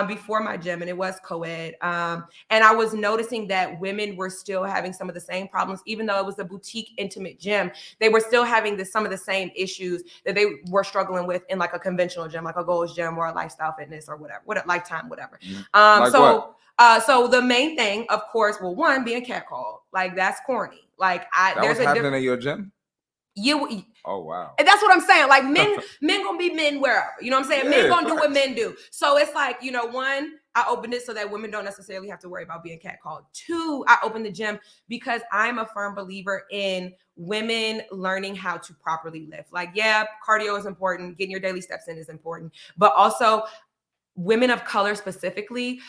before my gym, and it was co-ed. And I was noticing that women were still having some of the same problems, even though it was a boutique intimate gym. They were still having some of the same issues that they were struggling with in like a conventional gym, like a Gold's Gym or a Lifestyle Fitness or whatever, Lifetime, whatever. So the main thing, of course, one, being catcalled, like that's corny. Like there's a happening in your gym. Oh wow. And that's what I'm saying. Like men gonna be men wherever. You know what I'm saying? Men gonna do what men do. So it's like, one, I opened it so that women don't necessarily have to worry about being catcalled. Two, I opened the gym because I'm a firm believer in women learning how to properly lift. Like, yeah, cardio is important, getting your daily steps in is important, but also women of color specifically,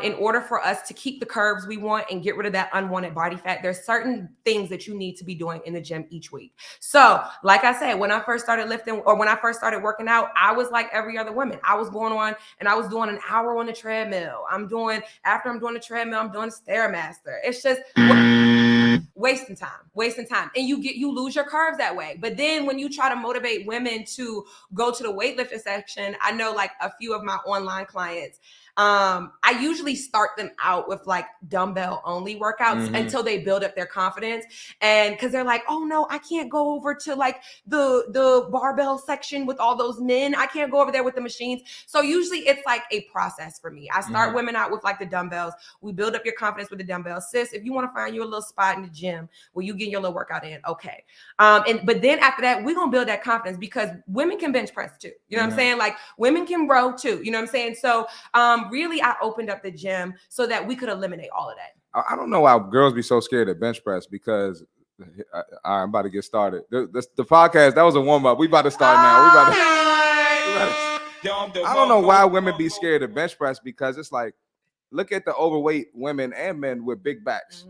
in order for us to keep the curves we want and get rid of that unwanted body fat, there's certain things that you need to be doing in the gym each week. So like I said, when I first started lifting or when I first started working out, I was like every other woman. I was going on and I was doing an hour on the treadmill. After I'm doing the treadmill, I'm doing Stairmaster. It's just wasting time. And you lose your curves that way. But then when you try to motivate women to go to the weightlifting section, I know like a few of my online clients, I usually start them out with like dumbbell only workouts until they build up their confidence. And because they're like, oh no, I can't go over to like the barbell section with all those men. I can't go over there with the machines. So usually it's like a process for me. I start women out with like the dumbbells. We build up your confidence with the dumbbells. Sis, if you want to find you a little spot in the gym where you get your little workout in, okay. But then after that, we're gonna build that confidence because women can bench press too. You know what I'm saying? Like women can row too. You know what I'm saying? So really, I opened up the gym so that we could eliminate all of that. I don't know why girls be so scared of bench press because I'm about to get started. The podcast, that was a warm up. We about to start now. I don't know why women be scared of bench press because it's like, look at the overweight women and men with big backs,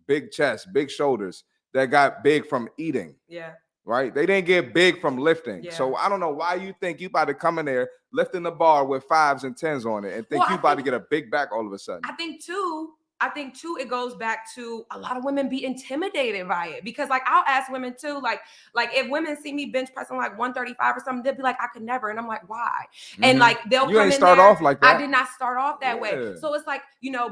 big chests, big shoulders that got big from eating. Yeah. Right? They didn't get big from lifting. Yeah. So I don't know why you think you about to come in there lifting the bar with 5s and 10s on it and think you about to get a big back all of a sudden. I think too, it goes back to a lot of women be intimidated by it because like I'll ask women too, like if women see me bench pressing like 135 or something, they'll be like, I could never. And I'm like, why? And like they'll come in start there, off like that. I did not start off that way. So it's like,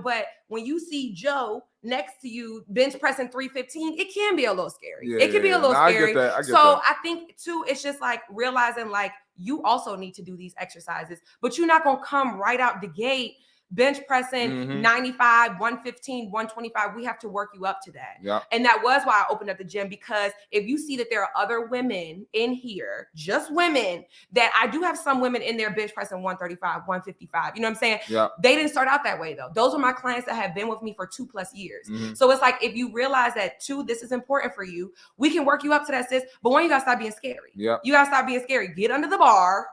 but when you see Joe next to you bench pressing 315, it can be a little scary. It can be a little scary. I get that. I think too, it's just like realizing like you also need to do these exercises, but you're not gonna come right out the gate bench pressing 95, 115, 125. We have to work you up to that. Yeah. And that was why I opened up the gym, because if you see that there are other women in here, just women, that I do have some women in there bench pressing 135, 155. You know what I'm saying? Yeah. They didn't start out that way though. Those are my clients that have been with me for 2+ years. So it's like, if you realize that this is important for you, we can work you up to that, sis. But one, you gotta stop being scary. Yeah. You gotta stop being scary. Get under the bar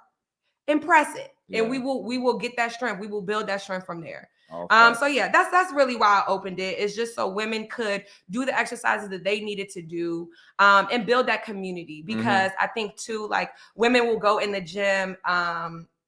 and press it. Yeah. And we will get that strength. We will build that strength from there. Okay. So yeah, that's really why I opened it. It's just so women could do the exercises that they needed to do, and build that community. Because I think too, like, women will go in the gym,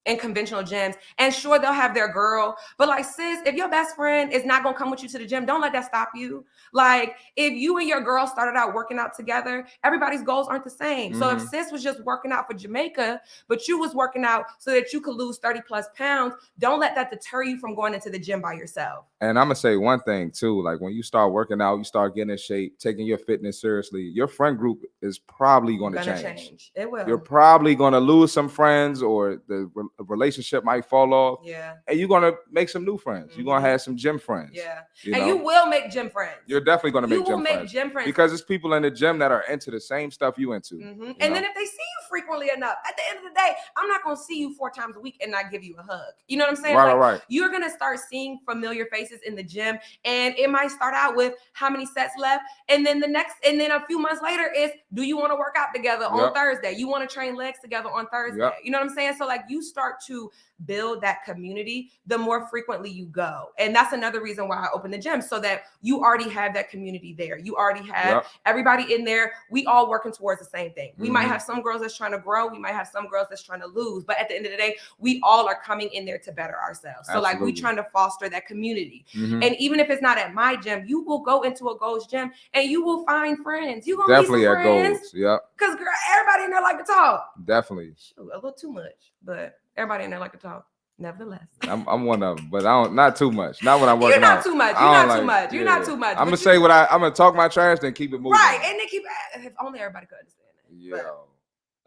in conventional gyms, and sure, they'll have their girl, but like, sis, if your best friend is not gonna come with you to the gym, don't let that stop you. Like, if you and your girl started out working out together, everybody's goals aren't the same. So if sis was just working out for Jamaica, but you was working out so that you could lose 30+ pounds, don't let that deter you from going into the gym by yourself. And I'm gonna say one thing too, like, when you start working out, you start getting in shape, taking your fitness seriously, your friend group is probably going to change. It will. You're probably going to lose some friends, or the relationship might fall off. Yeah. And you're going to make some new friends. You're going to have some gym friends. Yeah. You and know? You will make gym friends. You're definitely going to make gym friends. Because it's people in the gym that are into the same stuff you into. And then if they see you frequently enough, at the end of the day, I'm not going to see you 4 times a week and not give you a hug. You know what I'm saying? Right. You're going to start seeing familiar faces in the gym, and it might start out with how many sets left. And then a few months later is, do you want to work out together on Thursday? You want to train legs together on Thursday? You know what I'm saying? So like, you start to build that community the more frequently you go. And that's another reason why I opened the gym, so that you already have that community there. You already have everybody in there. We all working towards the same thing. We might have some girls that's trying to grow. We might have some girls that's trying to lose. But at the end of the day, we all are coming in there to better ourselves. So like, we trying to foster that community. And even if it's not at my gym, you will go into a Gold's gym and you will find friends. You gonna definitely meet some at friends. Gold's. Yeah. Because everybody in there like to talk. Definitely. Shoot, a little too much, but everybody in there like to talk. Nevertheless, I'm one of them, but not too much. Not when I'm working You're not out. too much. You're not too much. You're not too much. I'm gonna say I'm gonna talk my trash, then keep it moving. Right, and then if only everybody could understand that. Yeah.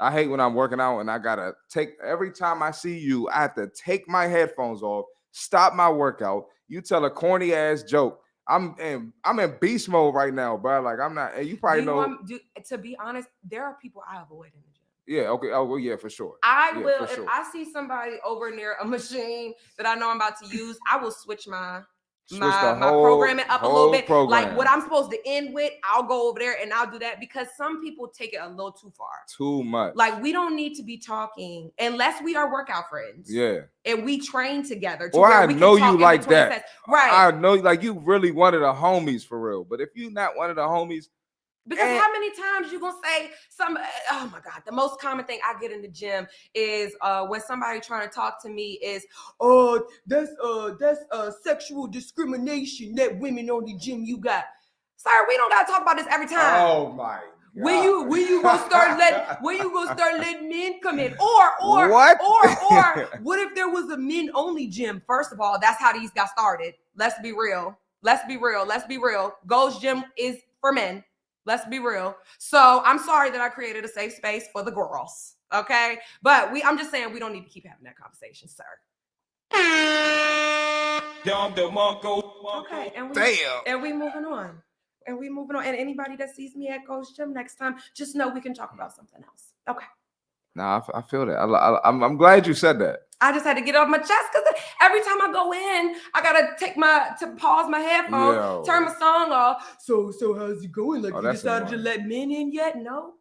I hate when I'm working out and I gotta every time I see you, I have to take my headphones off, stop my workout. You tell a corny ass joke. I'm in beast mode right now, bro. Like, I'm not. You probably know. To be honest, there are people I avoid in the gym. Yeah. Okay. Oh, well, yeah, for sure. I will. If I see somebody over near a machine that I know I'm about to use, I will switch my programming up a little bit. Like, what I'm supposed to end with, I'll go over there and I'll do that, because some people take it a little too far. Too much. Like, we don't need to be talking unless we are workout friends. Yeah. And we train together. Well, I know you like that. Sets. Right. I know, like, you really one of the homies for real. But if you not one of the homies. Because how many times you gonna say oh my God, the most common thing I get in the gym is when somebody trying to talk to me is, oh, that's sexual discrimination, that women on the gym you got. Sir, we don't gotta talk about this every time. Oh my God. When you gonna start letting men come in? Or what? Or what if there was a men only gym? First of all, that's how these got started. Let's be real. Gold's Gym is for men. Let's be real. So I'm sorry that I created a safe space for the girls. Okay. But I'm just saying, we don't need to keep having that conversation, sir. Okay. And we moving on. And anybody that sees me at Gold's Gym next time, just know we can talk about something else. Okay. Nah, I feel that. I'm glad you said that. I just had to get off my chest, because every time I go in, I gotta pause my headphones, turn my song off. So how's it going? Like, you decided to let men in yet? No,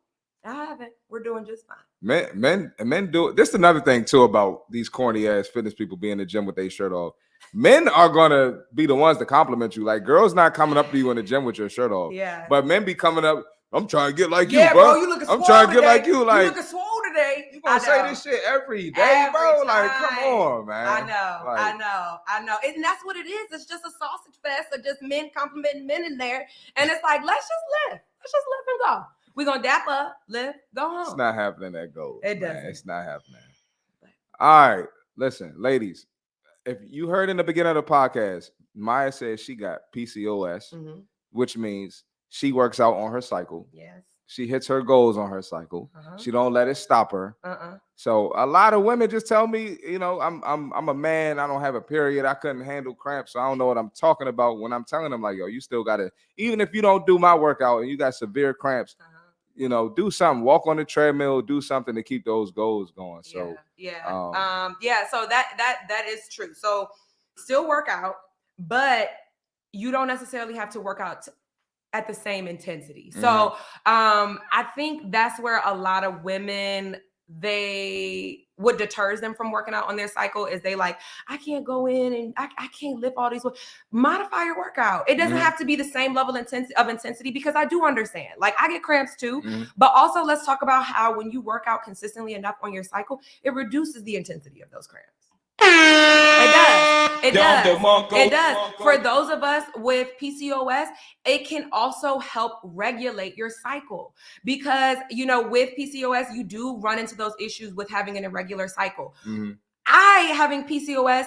I haven't. We're doing just fine. Men do. This is another thing too about these corny ass fitness people being in the gym with their shirt off. Men are gonna be the ones to compliment you. Like, girls not coming up to you in the gym with your shirt off. Yeah. But men be coming up. I'm trying to get like you, bro. You looking swole I'm trying to get today. like you. Like, you looking swole today. You gonna say this shit every day, bro? Like, come on, man. I know. And that's what it is. It's just a sausage fest of just men complimenting men in there. And it's like, let's just live and go. We're gonna dap up, live, go home. It's not happening at Gold. It doesn't. It's not happening. All right. Listen, ladies, if you heard in the beginning of the podcast, Maya says she got PCOS, which means she works out on her cycle. Yes. She hits her goals on her cycle. She don't let it stop her. So a lot of women just tell me, you know, I'm a man. I don't have a period. I couldn't handle cramps. So I don't know what I'm talking about when I'm telling them like, yo, you still got to, even if you don't do my workout and you got severe cramps, you know, do something, walk on the treadmill, do something to keep those goals going. So so that is true. So still work out, but you don't necessarily have to work out at the same intensity. So I think that's where a lot of women, what deters them from working out on their cycle is they like, I can't go in and I can't lift all these. Modify your workout. It doesn't have to be the same level of intensity, because I do understand. Like, I get cramps too, but also let's talk about how when you work out consistently enough on your cycle, it reduces the intensity of those cramps. It does. For those of us with PCOS, it can also help regulate your cycle, because, you know, with PCOS, you do run into those issues with having an irregular cycle. Having PCOS,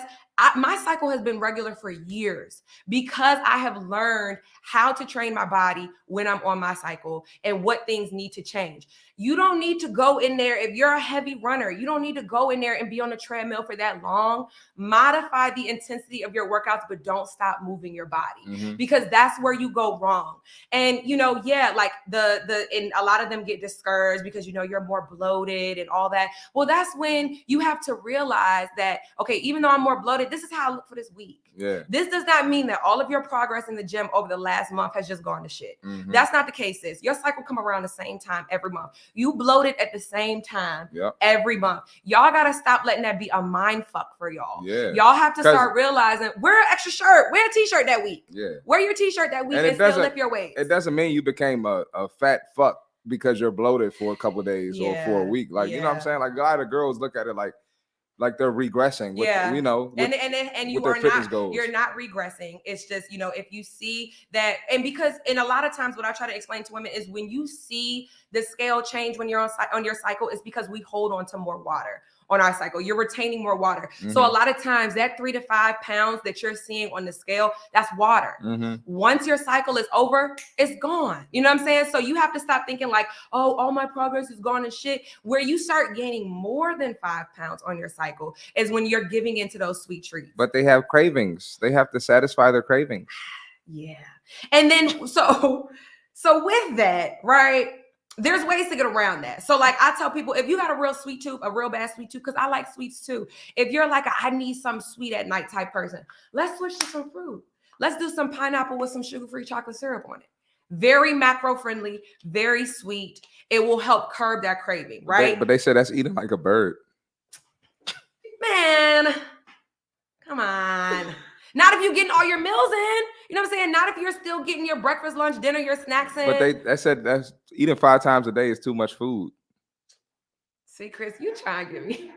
my cycle has been regular for years because I have learned how to train my body when I'm on my cycle and what things need to change. You don't need to go in there. If you're a heavy runner, you don't need to go in there and be on the treadmill for that long. Modify the intensity of your workouts, but don't stop moving your body, because that's where you go wrong. And, you know, like and a lot of them get discouraged because, you know, you're more bloated and all that. Well, that's when you have to realize that, okay, even though I'm more bloated, this is how I look for this week. This does not mean that all of your progress in the gym over the last month has just gone to shit. That's not the case, sis. Your cycle come around the same time every month. You bloated at the same time every month. Y'all got to stop letting that be a mind fuck for y'all. Y'all have to start realizing, wear an extra shirt, wear a t-shirt that week. Wear your t-shirt that week and still lift your weights. It doesn't mean you became a fat fuck because you're bloated for a couple of days or for a week. Like, you know what I'm saying? Like, a lot of girls look at it like they're regressing with, you know, with, and you are not goals. You're not regressing. It's just, you know, if you see that, and because, and a lot of times what I try to explain to women is when you see the scale change when you're on your cycle, is because we hold on to more water on our cycle. You're retaining more water. So a lot of times that 3 to 5 pounds that you're seeing on the scale, that's water. Once your cycle is over, it's gone. You know what I'm saying? So you have to stop thinking like, oh, all my progress is gone and shit. Where you start gaining more than 5 pounds on your cycle is when you're giving into those sweet treats. But they have cravings. They have to satisfy their cravings. And then, so with that, right? There's ways to get around that. So like I tell people, if you got a real sweet tooth, a real bad sweet tooth, because I like sweets too. If you're like I need some sweet at night type person, let's switch to some fruit. Let's do some pineapple with some sugar-free chocolate syrup on it. Very macro friendly, very sweet. It will help curb that craving, right? But they said that's eating like a bird. Man, come on. Not if you're getting all your meals in. You know what I'm saying? Not if you're still getting your breakfast, lunch, dinner, your snacks in. But they said that's eating 5 times a day is too much food. See, Chris, you trying to get me. Chris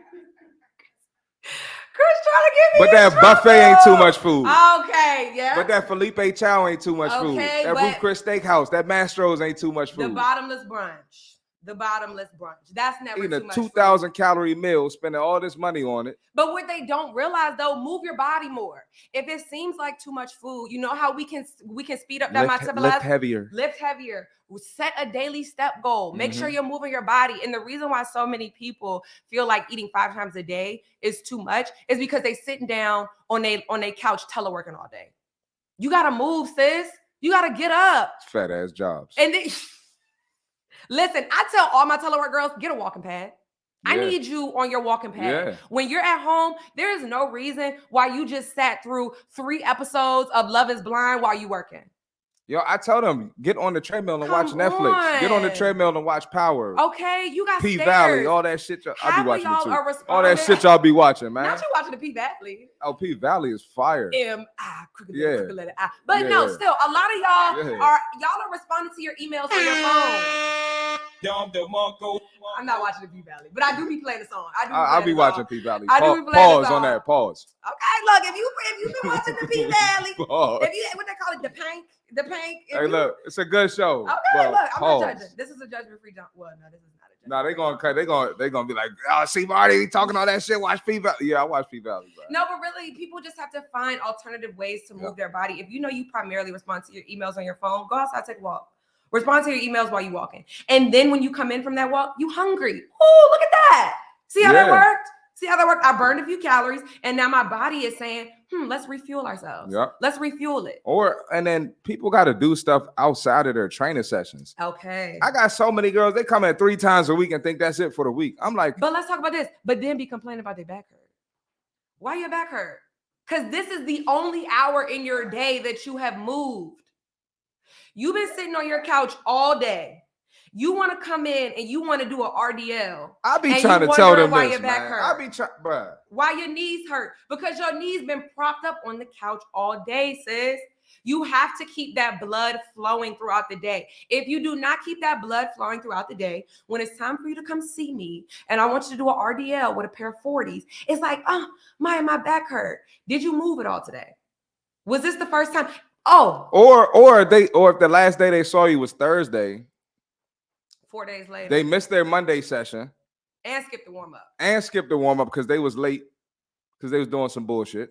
trying to get me. But that buffet ain't too much food. Okay, yeah. But that Felipe Chow ain't too much food. That Ruth Chris Steakhouse, that Mastro's ain't too much food. The bottomless brunch. That's never eating too much. 2,000 calorie meal, spending all this money on it. But what they don't realize though, move your body more. If it seems like too much food, you know how we can speed up that metabolism. Lift heavier. Set a daily step goal. Make sure you're moving your body. And the reason why so many people feel like eating 5 times a day is too much is because they sitting down on a couch teleworking all day. You gotta move, sis. You gotta get up. Fat ass jobs. And then listen, I tell all my telework girls, get a walking pad. I need you on your walking pad. When you're at home, there is no reason why you just sat through 3 episodes of Love is Blind while you working. Yo, I tell them, get on the treadmill and watch Netflix. Get on the treadmill and watch Power. Okay, you got P-Valley, all that shit. I'll be watching it too. All that shit y'all be watching, man. Not you watching the P-Valley. Oh, P-Valley is fire. Crooked letter I. But no, still, a lot of y'all are responding to your emails on your phone. I'm not watching the P-Valley, but I do be playing the song. I'll be watching P-Valley. Pause on that. Pause. Okay, look, if you've been watching the P-Valley, if you what they call it, the Pank. Hey, look, it's a good show. Okay, look, I'm not judging. This is a judgment-free jump. Well, no, this is not a judgment. They gonna be like, oh, see Marty talking all that shit. Watch P-Valley. Yeah, I watch P-Valley. No, but really, people just have to find alternative ways to move their body. If you know you primarily respond to your emails on your phone, go outside, take a walk. Respond to your emails while you're walking. And then when you come in from that walk, you hungry. Oh, look at that. See how that worked? See how that worked? I burned a few calories, and now my body is saying, let's refuel ourselves. Yep. Let's refuel it. And then people got to do stuff outside of their training sessions. Okay. I got so many girls, they come in 3 times a week and think that's it for the week. I'm like. But let's talk about this. But then be complaining about their back hurt. Why your back hurt? Because this is the only hour in your day that you have moved. You've been sitting on your couch all day. You want to come in and you want to do an RDL. I be trying to tell them why this, your back man. hurt. I be trying, bruh. Why your knees hurt? Because your knees been propped up on the couch all day, sis. You have to keep that blood flowing throughout the day. If you do not keep that blood flowing throughout the day, when it's time for you to come see me and I want you to do an RDL with a pair of 40s, it's like, my back hurt. Did you move it all today? Was this the first time? Oh. Or if the last day they saw you was Thursday. 4 days later. They missed their Monday session. And skipped the warm-up. Because they was late. Because they was doing some bullshit.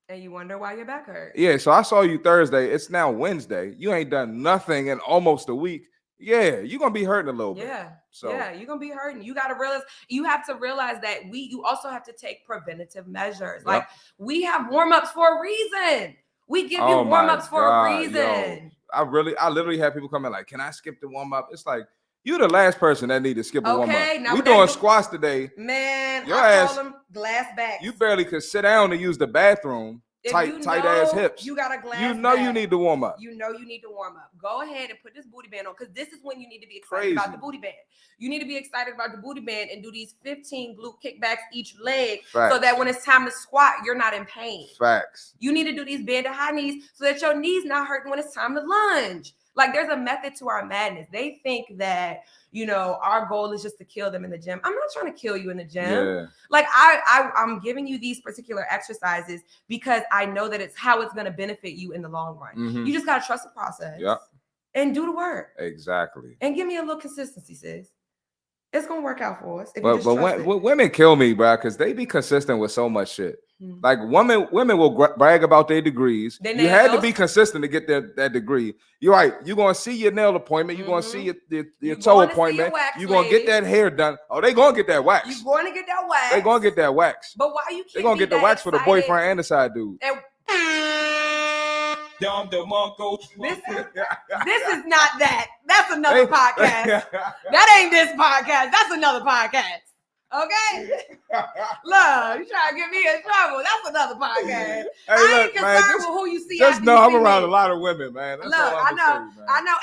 And you wonder why your back hurt. Yeah, so I saw you Thursday. It's now Wednesday. You ain't done nothing in almost a week. Yeah, you're going to be hurting a little bit. Yeah, you're going to be hurting. You got to realize, you have to realize that you also have to take preventative measures. Yep. Like, we have warm-ups for a reason. We give you warm-ups for a reason. Yo, I literally have people come in like, can I skip the warm-up? It's like, you're the last person that need to skip a warm-up. Now we doing squats today. Man, I call them glass backs. You barely could sit down to use the bathroom. Tight ass hips. You got a glass. You know back. You need to warm up. You know you need to warm up. Go ahead and put this booty band on, because this is when you need to be excited about the booty band. You need to be excited about the booty band and do these 15 glute kickbacks each leg. Facts. So that when it's time to squat, you're not in pain. Facts. You need to do these bend to high knees so that your knees not hurting when it's time to lunge. Like, there's a method to our madness. They think that, our goal is just to kill them in the gym. I'm not trying to kill you in the gym. Yeah. Like, I'm giving you these particular exercises because I know that it's how it's going to benefit you in the long run. Mm-hmm. You just got to trust the process. Yep. And do the work. Exactly. And give me a little consistency, sis. It's going to work out for us. But women kill me, bro, because they be consistent with so much shit. Mm-hmm. Like, women will brag about their degrees. You had to be consistent to get that degree. You're right. You're going to see your nail appointment. You're going to see your toe appointment. You're going to get that hair done. Oh, they going to get that wax. You're going to get that wax. They going to get that wax. But why you can't They going to get the wax for the boyfriend and the side dude. This is not that. That's another podcast. That ain't this podcast. That's another podcast. Okay? Look, you trying to get me in trouble. That's another podcast. Hey, I ain't concerned with who you see. Just know I'm around a lot of women, man. That's I know.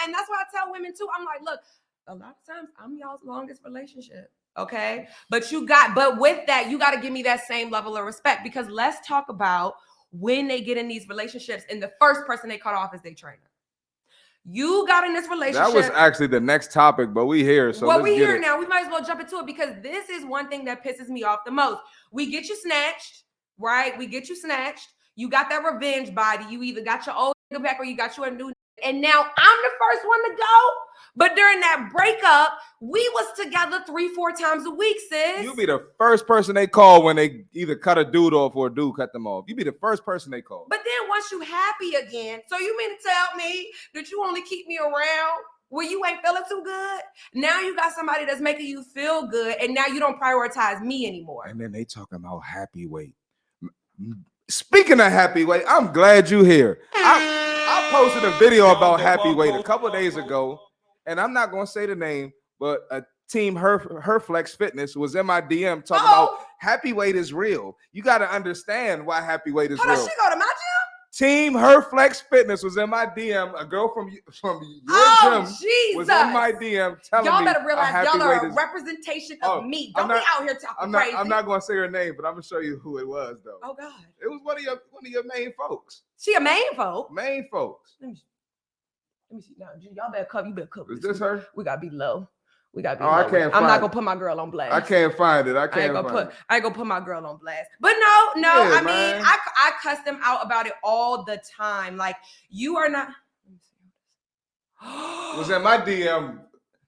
And that's why I tell women too. I'm like, look, a lot of times I'm y'all's longest relationship. Okay? But with that, you got to give me that same level of respect, because let's talk about when they get in these relationships and the first person they cut off is their trainer. You got in this relationship. That was actually the next topic, but we here. So we here now. We might as well jump into it, because this is one thing that pisses me off the most. We get you snatched, right? We get you snatched. You got that revenge body. You either got your old nigga back or you got you a new. And now I'm the first one to go. But during that breakup, we was together 3-4 times a week, sis. You be the first person they call when they either cut a dude off or a dude cut them off. You be the first person they call. But then once you happy again, so you mean to tell me that you only keep me around when you ain't feeling too good? Now you got somebody that's making you feel good, and now you don't prioritize me anymore. And then they talking about happy weight. Speaking of happy weight, I'm glad you here. I posted a video about happy weight a couple of days ago, and I'm not going to say the name, but a team Herflex Fitness was in my DM talking about happy weight is real. You got to understand why happy weight is real. She go to my gym? Team Herflex Fitness was in my DM. A girl from your gym was in my DM telling me y'all better realize y'all are a representation of me. Don't be out here talking crazy. I'm not going to say her name, but I'm going to show you who it was, though. Oh God! It was one of your main folks. She a main folk? Main folks. Let me see. Now, y'all better cover. You better cover. Is this her? We gotta be low. I can't find it. I'm not gonna put my girl on blast. I can't find it. I ain't gonna put my girl on blast. But no. Yeah, I mean, I cuss them out about it all the time. Like, you are not. Was in my DM.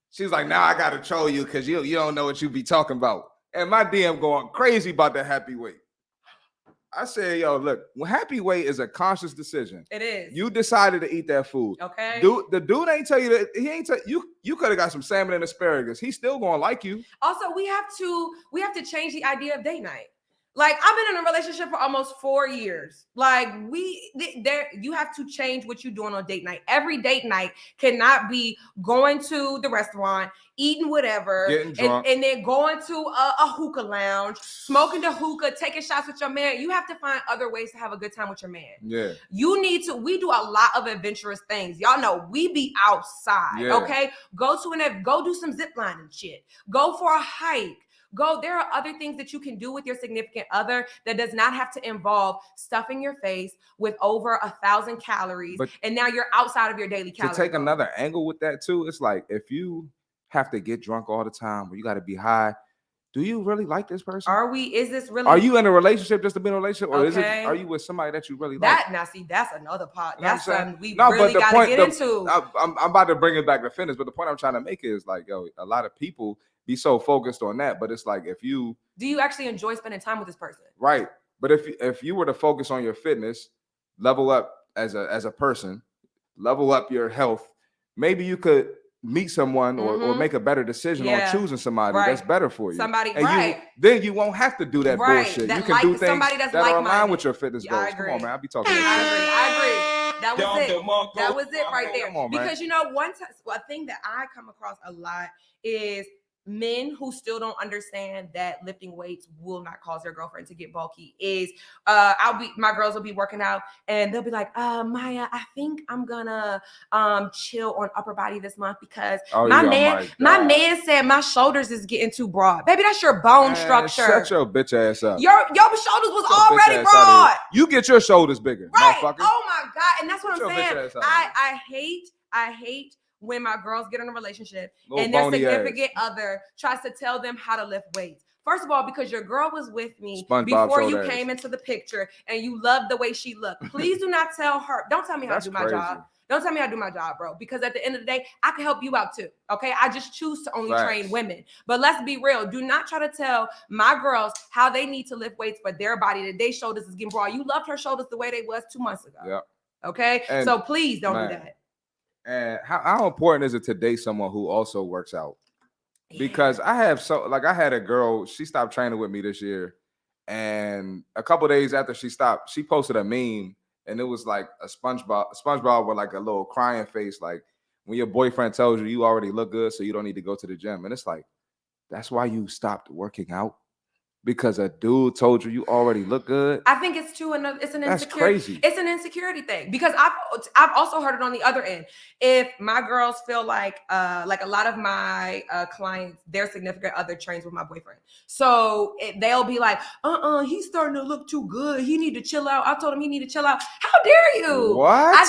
She's like, now I gotta troll you because you don't know what you be talking about. And my DM going crazy about the happy weight. I said, yo, look, happy weight is a conscious decision. It is. You decided to eat that food. Okay. The dude ain't tell you that. He ain't tell you. You could have got some salmon and asparagus. He's still gonna like you. Also, we have to change the idea of date night. Like, I've been in a relationship for almost 4 years. Like, you have to change what you're doing on date night. Every date night cannot be going to the restaurant, eating whatever, getting drunk, and then going to a hookah lounge, smoking the hookah, taking shots with your man. You have to find other ways to have a good time with your man. Yeah. We do a lot of adventurous things. Y'all know we be outside, okay? Go do some zip lining shit. Go for a hike. There are other things that you can do with your significant other that does not have to involve stuffing your face with over 1,000 calories. And now you're outside of your daily calorie. To take another angle with that too, it's like if you have to get drunk all the time or you got to be high, do you really like this person? Is this really? Are you in a relationship just to be in a relationship, or are you with somebody that you really like? Now see, that's another part. You know that's something we really got to get into. I'm about to bring it back to fitness, but the point I'm trying to make is like, yo, a lot of people be so focused on that, but it's like do you actually enjoy spending time with this person? Right. But if you were to focus on your fitness, level up as a person, level up your health, maybe you could meet someone or make a better decision on choosing somebody that's better for you. Then you won't have to do that bullshit. You can do things that are aligned with your fitness goals. Come on, man. I be talking. I agree. That was it. That was it right there. Because a thing that I come across a lot is men who still don't understand that lifting weights will not cause their girlfriend to get bulky. My girls will be working out and they'll be like, Maya, I think I'm gonna chill on upper body this month because my man said my shoulders is getting too broad. Baby, that's your bone structure. Shut your bitch ass up. Your shoulders was already broad. You get your shoulders bigger, right? Oh my God. And that's what I'm saying. I hate when my girls get in a relationship and their significant other tries to tell them how to lift weights. First of all, because your girl was with me before you came into the picture and you loved the way she looked. Please do not tell her. Don't tell me how to do my job. Don't tell me how to do my job, bro. Because at the end of the day, I can help you out too. Okay. I just choose to only train women. But let's be real. Do not try to tell my girls how they need to lift weights for their body, that their shoulders is getting broad. You loved her shoulders the way they was 2 months ago. Yeah. Okay. So please don't do that. And how important is it to date someone who also works out? Because I had a girl, she stopped training with me this year. And a couple days after she stopped, she posted a meme and it was like a SpongeBob with like a little crying face. Like when your boyfriend tells you already look good, so you don't need to go to the gym. And it's like, that's why you stopped working out? Because a dude told you already look good? I think it's an insecurity. It's an insecurity thing. Because I've also heard it on the other end. If my girls feel like a lot of my clients, their significant other trains with my boyfriend. So they'll be like, he's starting to look too good. He need to chill out. I told him he need to chill out. How dare you? What? I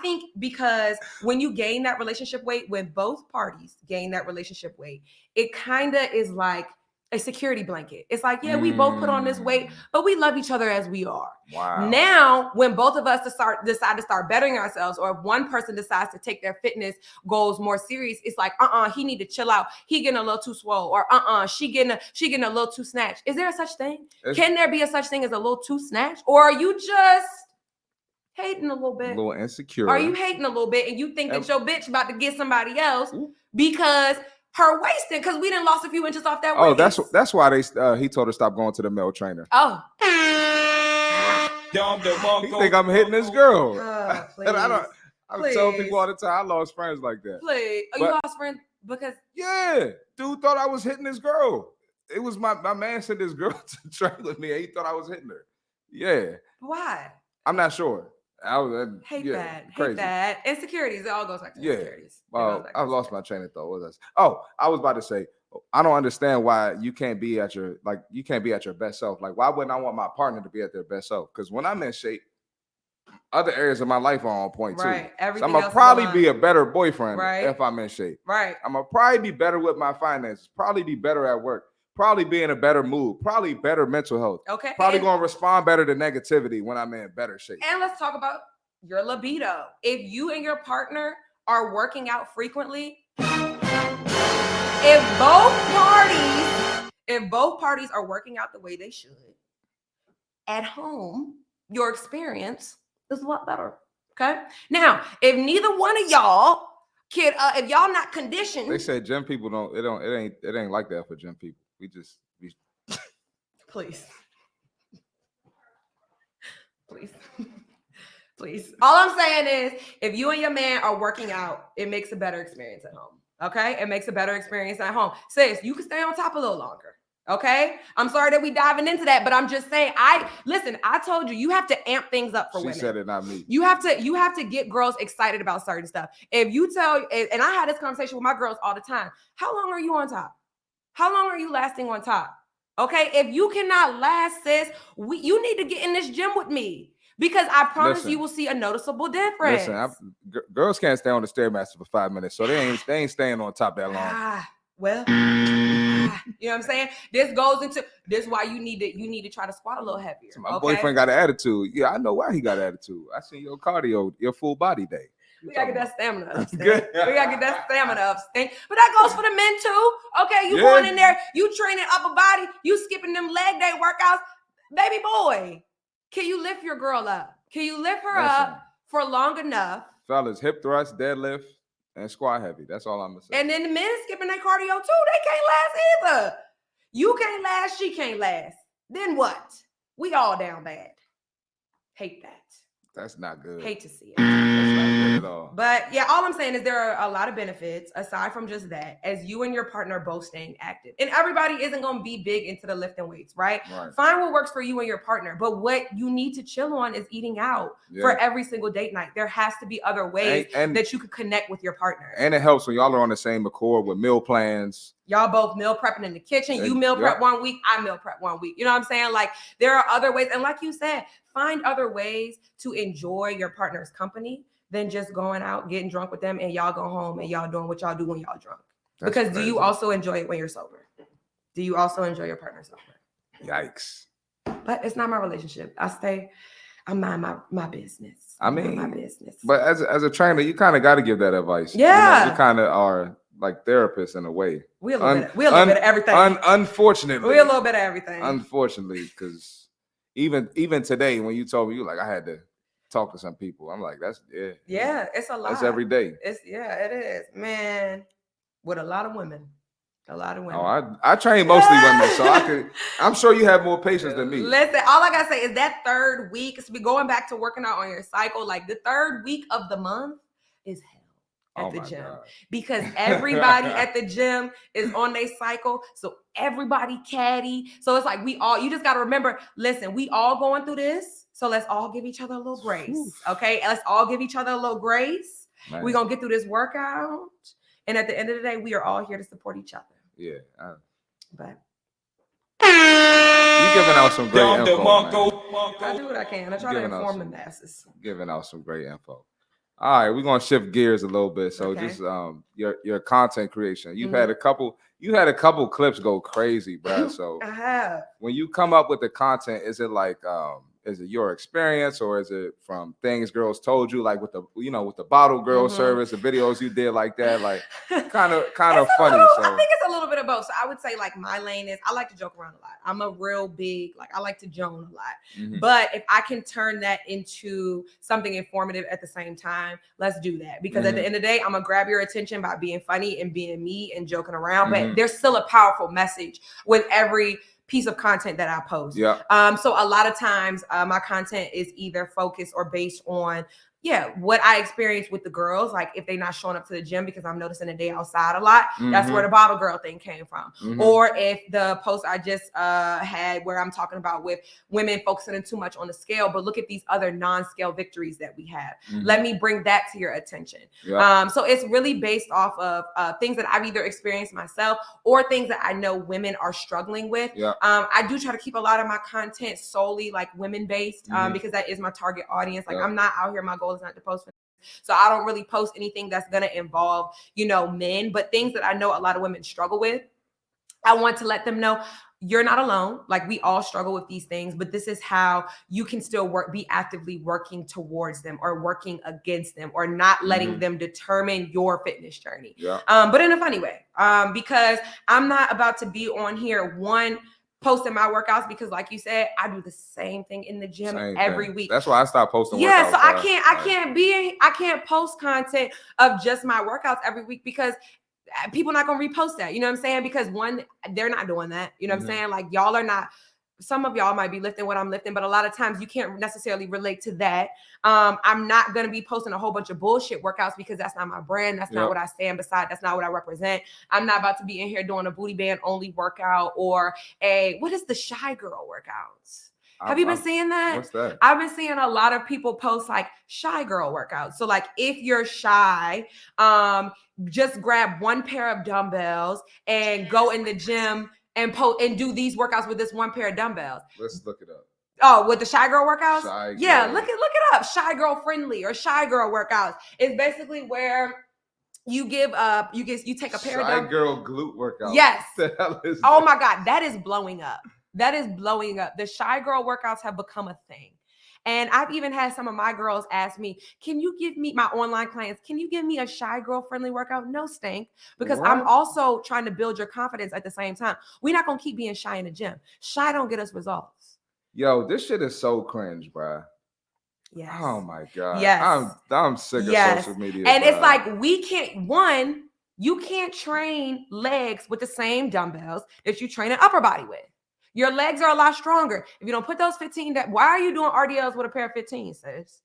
think because when you gain that relationship weight, when both parties gain that relationship weight, it kind of is like a security blanket. It's like, yeah, we both put on this weight, but we love each other as we are. Wow. Now, when both of us decide to start bettering ourselves, or if one person decides to take their fitness goals more serious, it's like, he need to chill out. He getting a little too swole, or she getting a little too snatched. Is there a such thing? Can there be a such thing as a little too snatched? Or are you just hating a little bit? A little insecure. Are you hating a little bit and you think that your bitch about to get somebody else because her wasting, because we done lost a few inches off that waist. Oh, that's why he told her stop going to the male trainer. Oh. He think I'm hitting this girl. I tell people all the time, I lost friends like that. Please. You lost friends because? Yeah. Dude thought I was hitting this girl. It was my man sent this girl to train with me and he thought I was hitting her. Yeah. Why? I'm not sure. Hate that. Insecurities. It all goes back to insecurities. Well, I've lost my train of thought. What was that? Oh, I was about to say, I don't understand why you can't be at your best self. Like, why wouldn't I want my partner to be at their best self? Because when I'm in shape, other areas of my life are on point too. Right. So I'm gonna probably be a better boyfriend if I'm in shape. Right. I'm gonna probably be better with my finances. Probably be better at work. Probably be in a better mood, probably better mental health. Okay. Probably going to respond better to negativity when I'm in better shape. And let's talk about your libido. If you and your partner are working out frequently, if both parties are working out the way they should, at home, your experience is a lot better. Okay. Now, if neither one of y'all can, if y'all not conditioned, they said gym people it ain't like that for gym people. Please. Please. All I'm saying is, if you and your man are working out, it makes a better experience at home. Okay? It makes a better experience at home. Sis, you can stay on top a little longer. Okay? I'm sorry that we diving into that, but I'm just saying, I told you, you have to amp things up for women. She said it, not me. You have to get girls excited about certain stuff. If you and I had this conversation with my girls all the time, how long are you on top? How long are you lasting on top? Okay? If you cannot last, sis, you need to get in this gym with me. Because I promise you will see a noticeable difference. Listen, girls can't stay on the Stairmaster for 5 minutes, so they ain't staying on top that long. You know what I'm saying? This is why you need to try to squat a little heavier. So my boyfriend got an attitude. Yeah, I know why he got an attitude. I seen your cardio, your full body day. We gotta get that stamina up. We gotta get that stamina up. But that goes for the men too. Okay, you going in there, you training upper body, you skipping them leg day workouts. Baby boy, can you lift your girl up? Can you lift her up for long enough? Fellas, hip thrust, deadlift, and squat heavy. That's all I'm gonna say. And then the men skipping their cardio too. They can't last either. You can't last, she can't last. Then what? We all down bad. Hate that. That's not good. Hate to see it. That's not good at all. But yeah, all I'm saying is there are a lot of benefits aside from just that, as you and your partner both staying active. And everybody isn't going to be big into the lifting weights, right? Find what works for you and your partner. But what you need to chill on is eating out for every single date night. There has to be other ways that you could connect with your partner. And it helps when y'all are on the same accord with meal plans. Y'all both meal prepping in the kitchen. You meal prep 1 week, I meal prep 1 week. You know what I'm saying? Like, there are other ways. And like you said, find other ways to enjoy your partner's company than just going out, getting drunk with them, and y'all go home and y'all doing what y'all do when y'all drunk. That's because crazy. Do you also enjoy it when you're sober? Do you also enjoy your partner sober? Yikes. But it's not my relationship. I mind my business. I mean, my business. But as a trainer, you kind of got to give that advice. Yeah. You kind of are like therapists in a way. We a little bit of everything. Unfortunately. We a little bit of everything. Unfortunately, because even today when you told me, you like, I had to talk to some people. I'm like, it's a lot. That's every day. It is, man. With a lot of women. Oh, I train mostly women, so I'm sure you have more patience than me. Listen, all I gotta say is that third week, so be going back to working out on your cycle, like the third week of the month is hell at the gym. God. Because everybody at the gym is on their cycle, so everybody catty. So it's like you just gotta remember, listen, we all going through this. So let's all give each other a little grace, okay? Let's all give each other a little grace. We're going to get through this workout. And at the end of the day, we are all here to support each other. Yeah. But you giving out some great info, man. I do what I can. I try to inform the masses. Giving out some great info. All right, we're going to shift gears a little bit. So just your content creation. You had a couple clips go crazy, bro. So I have. When you come up with the content, is it like is it your experience or is it from things girls told you, like with the bottle girl service, the videos you did like that, like kind of funny? I think it's a little bit of both. So I would say like my lane is I like to joke around a lot. I'm a real big, I like to joan a lot. But if I can turn that into something informative at the same time, let's do that. Because at the end of the day, I'm gonna grab your attention by being funny and being me and joking around. But there's still a powerful message with every piece of content that I post. So a lot of times my content is either focused or based on what I experience with the girls, like if they're not showing up to the gym because I'm noticing that they outside a lot, that's where the bottle girl thing came from. Or if the post I just had where I'm talking about with women focusing too much on the scale, but look at these other non-scale victories that we have. Let me bring that to your attention. So it's really based off of things that I've either experienced myself or things that I know women are struggling with. I do try to keep a lot of my content solely like women based because that is my target audience. Like I'm not out here, my goal is not to post for this. So I don't really post anything that's going to involve, men, but things that I know a lot of women struggle with. I want to let them know you're not alone. Like we all struggle with these things, but this is how you can still be actively working towards them or working against them or not letting them determine your fitness journey. But in a funny way, because I'm not about to be on here posting my workouts because, like you said, I do the same thing in the gym every week. That's why I stopped posting workouts. Yeah, so I can't post content of just my workouts every week because people are not gonna repost that. You know what I'm saying? Because one, they're not doing that. You know what I'm saying? Like y'all are not. Some of y'all might be lifting what I'm lifting, but a lot of times you can't necessarily relate to that. I'm not going to be posting a whole bunch of bullshit workouts because that's not my brand. That's not what I stand beside. That's not what I represent. I'm not about to be in here doing a booty band only workout or what is the shy girl workouts? Have you been seeing that? What's that? I've been seeing a lot of people post like shy girl workouts. So like if you're shy, just grab one pair of dumbbells and go in the gym and do these workouts with this one pair of dumbbells. Let's look it up. Oh, with the shy girl workouts? Look it up. Shy girl friendly or shy girl workouts. It's basically where you give up, you take a pair of dumbbells. Shy girl glute workout. Yes. Oh my God, that is blowing up. That is blowing up. The shy girl workouts have become a thing. And I've even had some of my girls ask me, can you give me, my online clients, can you give me a shy girl friendly workout? No, Stink, because I'm also trying to build your confidence at the same time. We're not going to keep being shy in the gym. Shy don't get us results. Yo, this shit is so cringe, bro. Yes. Oh my God. Yes. I'm sick of social media. And it's like, you can't train legs with the same dumbbells that you train an upper body with. Your legs are a lot stronger. If you don't put those 15, why are you doing RDLs with a pair of 15, sis?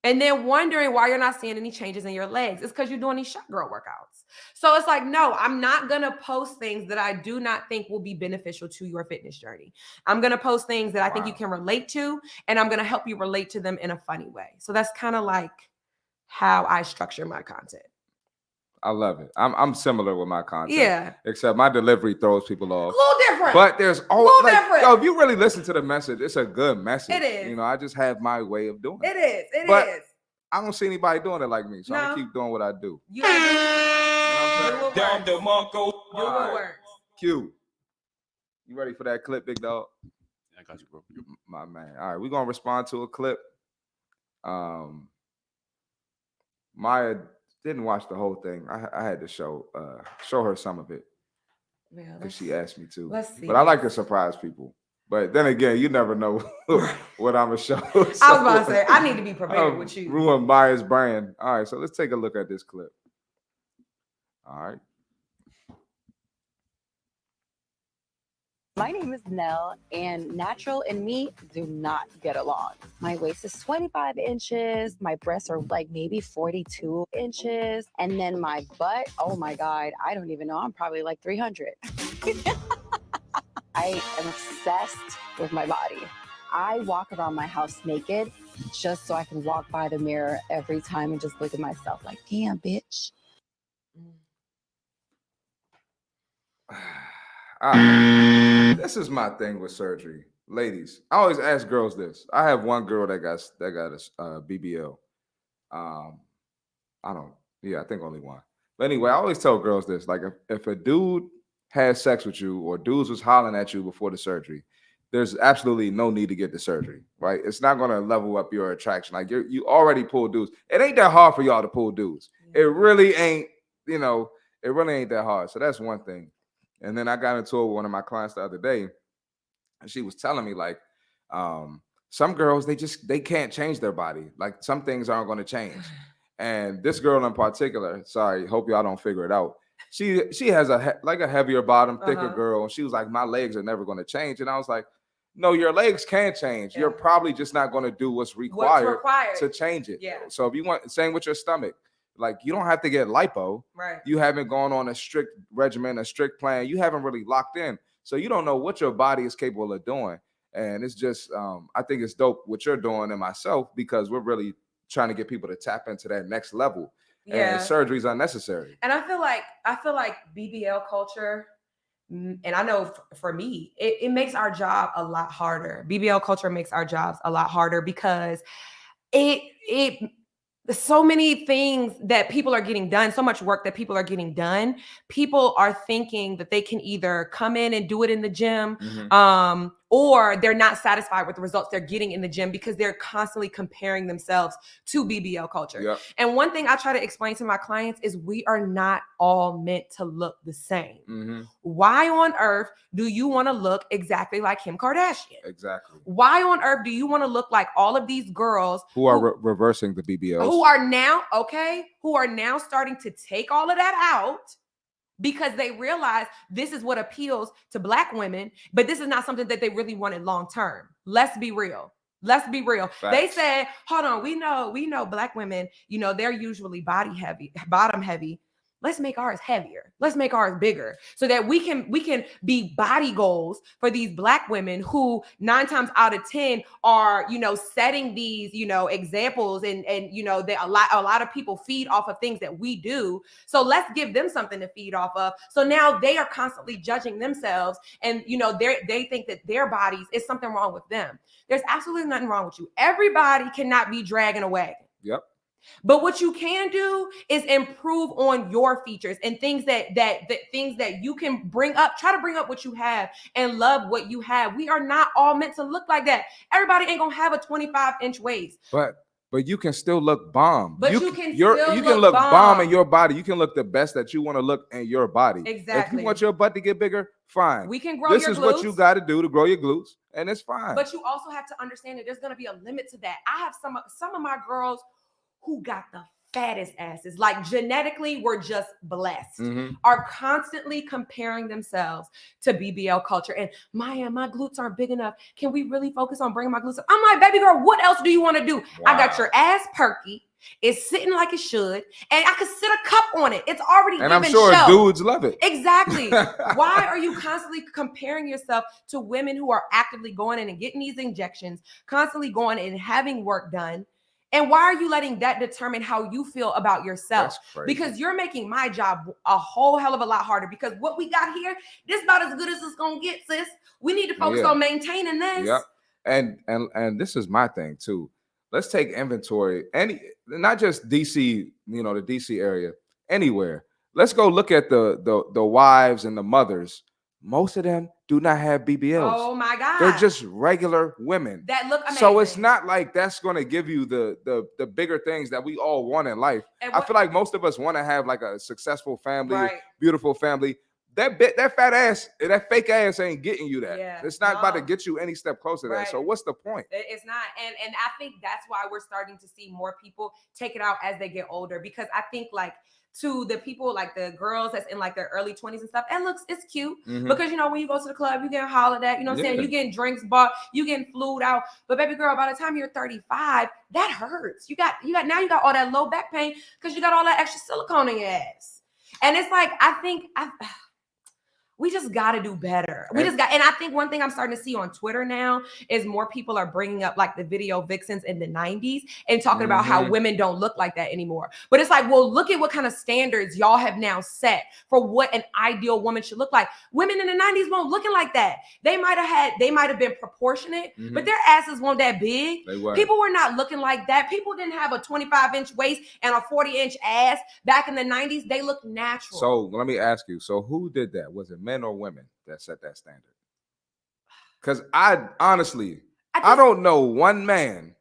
And then wondering why you're not seeing any changes in your legs. It's because you're doing these shot girl workouts. So it's like, no, I'm not going to post things that I do not think will be beneficial to your fitness journey. I'm going to post things that I think you can relate to, and I'm going to help you relate to them in a funny way. So that's kind of like how I structure my content. I love it. I'm similar with my content. Yeah. Except my delivery throws people off. A little different. But there's always like, yo, if you really listen to the message, it's a good message. It is. You know, I just have my way of doing it. It is. It is. I don't see anybody doing it like me. So I'm gonna keep doing what I do. You gotta do what works. Q. You ready for that clip, big dog? I got you, bro. My man. All right, we're gonna respond to a clip. Maya didn't watch the whole thing. I had to show her some of it because she asked me to. Let's see. But I like to surprise people. But then again, you never know what I'm gonna show. So I was about to say I need to be prepared with you. Ruin Maya's brand. All right, so let's take a look at this clip. All right. My name is Nell, and natural and me do not get along. My waist is 25 inches. My breasts are like maybe 42 inches. And then my butt, oh my God, I don't even know. I'm probably like 300. I am obsessed with my body. I walk around my house naked just so I can walk by the mirror every time and just look at myself like, damn, bitch. This is my thing with surgery, ladies. I always ask girls this. I have one girl that got a BBL. I think only one. But anyway, I always tell girls this: like, if a dude had sex with you or dudes was hollering at you before the surgery, there's absolutely no need to get the surgery, right? It's not going to level up your attraction. Like you already pull dudes. It ain't that hard for y'all to pull dudes. It really ain't. It really ain't that hard. So that's one thing. And then I got into it with one of my clients the other day, and she was telling me like, some girls, they can't change their body. Like some things aren't going to change. And this girl in particular, sorry, hope y'all don't figure it out. She has a heavier bottom, thicker girl. And she was like, my legs are never going to change. And I was like, no, your legs can change. Yeah. You're probably just not going to do what's required to change it. Yeah. So if you want, same with your stomach. Like you don't have to get lipo. Right. You haven't gone on a strict regimen, a strict plan. You haven't really locked in. So you don't know what your body is capable of doing. And it's just, I think it's dope what you're doing and myself, because we're really trying to get people to tap into that next level. Yeah. And surgery is unnecessary. And I feel like BBL culture, and I know for me, it makes our job a lot harder. BBL culture makes our jobs a lot harder because so many things that people are getting done, so much work that people are getting done. People are thinking that they can either come in and do it in the gym, or they're not satisfied with the results they're getting in the gym because they're constantly comparing themselves to BBL culture. Yep. And one thing I try to explain to my clients is we are not all meant to look the same. Mm-hmm. Why on earth do you want to look exactly like Kim Kardashian? Exactly. Why on earth do you want to look like all of these girls who are reversing the BBLs? Who are now starting to take all of that out because they realize this is what appeals to Black women, but this is not something that they really wanted long term. Let's be real. Let's be real. Facts. They said, hold on, we know Black women, they're usually bottom heavy. Let's make ours heavier. Let's make ours bigger so that we can be body goals for these Black women who 9 times out of 10 are, setting these, examples and that a lot of people feed off of things that we do. So let's give them something to feed off of. So now they are constantly judging themselves and, they think that their bodies is something wrong with them. There's absolutely nothing wrong with you. Everybody cannot be dragging a wagon. Yep. But what you can do is improve on your features and things that you can bring up. Try to bring up what you have and love what you have. We are not all meant to look like that. Everybody ain't gonna have a 25-inch waist. But you can still look bomb. But you can look bomb in your body. You can look the best that you want to look in your body. Exactly. If you want your butt to get bigger, fine. We can grow your glutes. This is what you got to do to grow your glutes, and it's fine. But you also have to understand that there's gonna be a limit to that. I have some of my girls who got the fattest asses, like genetically we're just blessed, are constantly comparing themselves to BBL culture. And Maya, my glutes aren't big enough. Can we really focus on bringing my glutes up? I'm like, baby girl, what else do you want to do? Wow. I got your ass perky. It's sitting like it should. And I could sit a cup on it. It's already and I'm sure dudes love it. Exactly. Why are you constantly comparing yourself to women who are actively going in and getting these injections, constantly going in and having work done? And why are you letting that determine how you feel about yourself? Because you're making my job a whole hell of a lot harder because what we got here, this about as good as it's going to get, sis. We need to focus on maintaining this. Yep. And this is my thing too. Let's take inventory. Not just DC, the DC area, anywhere. Let's go look at the wives and the mothers. Most of them do not have BBLs. Oh my God. They're just regular women. That look amazing. So it's not like that's going to give you the bigger things that we all want in life. I feel like most of us want to have like a successful family, beautiful family. That fat ass, that fake ass ain't getting you that. Yeah, it's not about to get you any step closer to that. So what's the point? It's not. And I think that's why we're starting to see more people take it out as they get older, because I think like to the people, like the girls that's in like their early 20s and stuff, it's cute because when you go to the club, you get hollered at, what I'm saying? You getting drinks bought, you getting flued out. But baby girl, by the time you're 35, that hurts. You got all that low back pain because you got all that extra silicone in your ass. And it's like, we just got to do better. And I think one thing I'm starting to see on Twitter now is more people are bringing up like the video vixens in the 90s and talking about how women don't look like that anymore. But it's like, well, look at what kind of standards y'all have now set for what an ideal woman should look like. Women in the 90s weren't looking like that. They might have been proportionate, but their asses weren't that big. People were not looking like that. People didn't have a 25-inch waist and a 40-inch ass back in the 90s. They looked natural. So let me ask you, so who did that? Was it men or women that set that standard? Because I don't know one man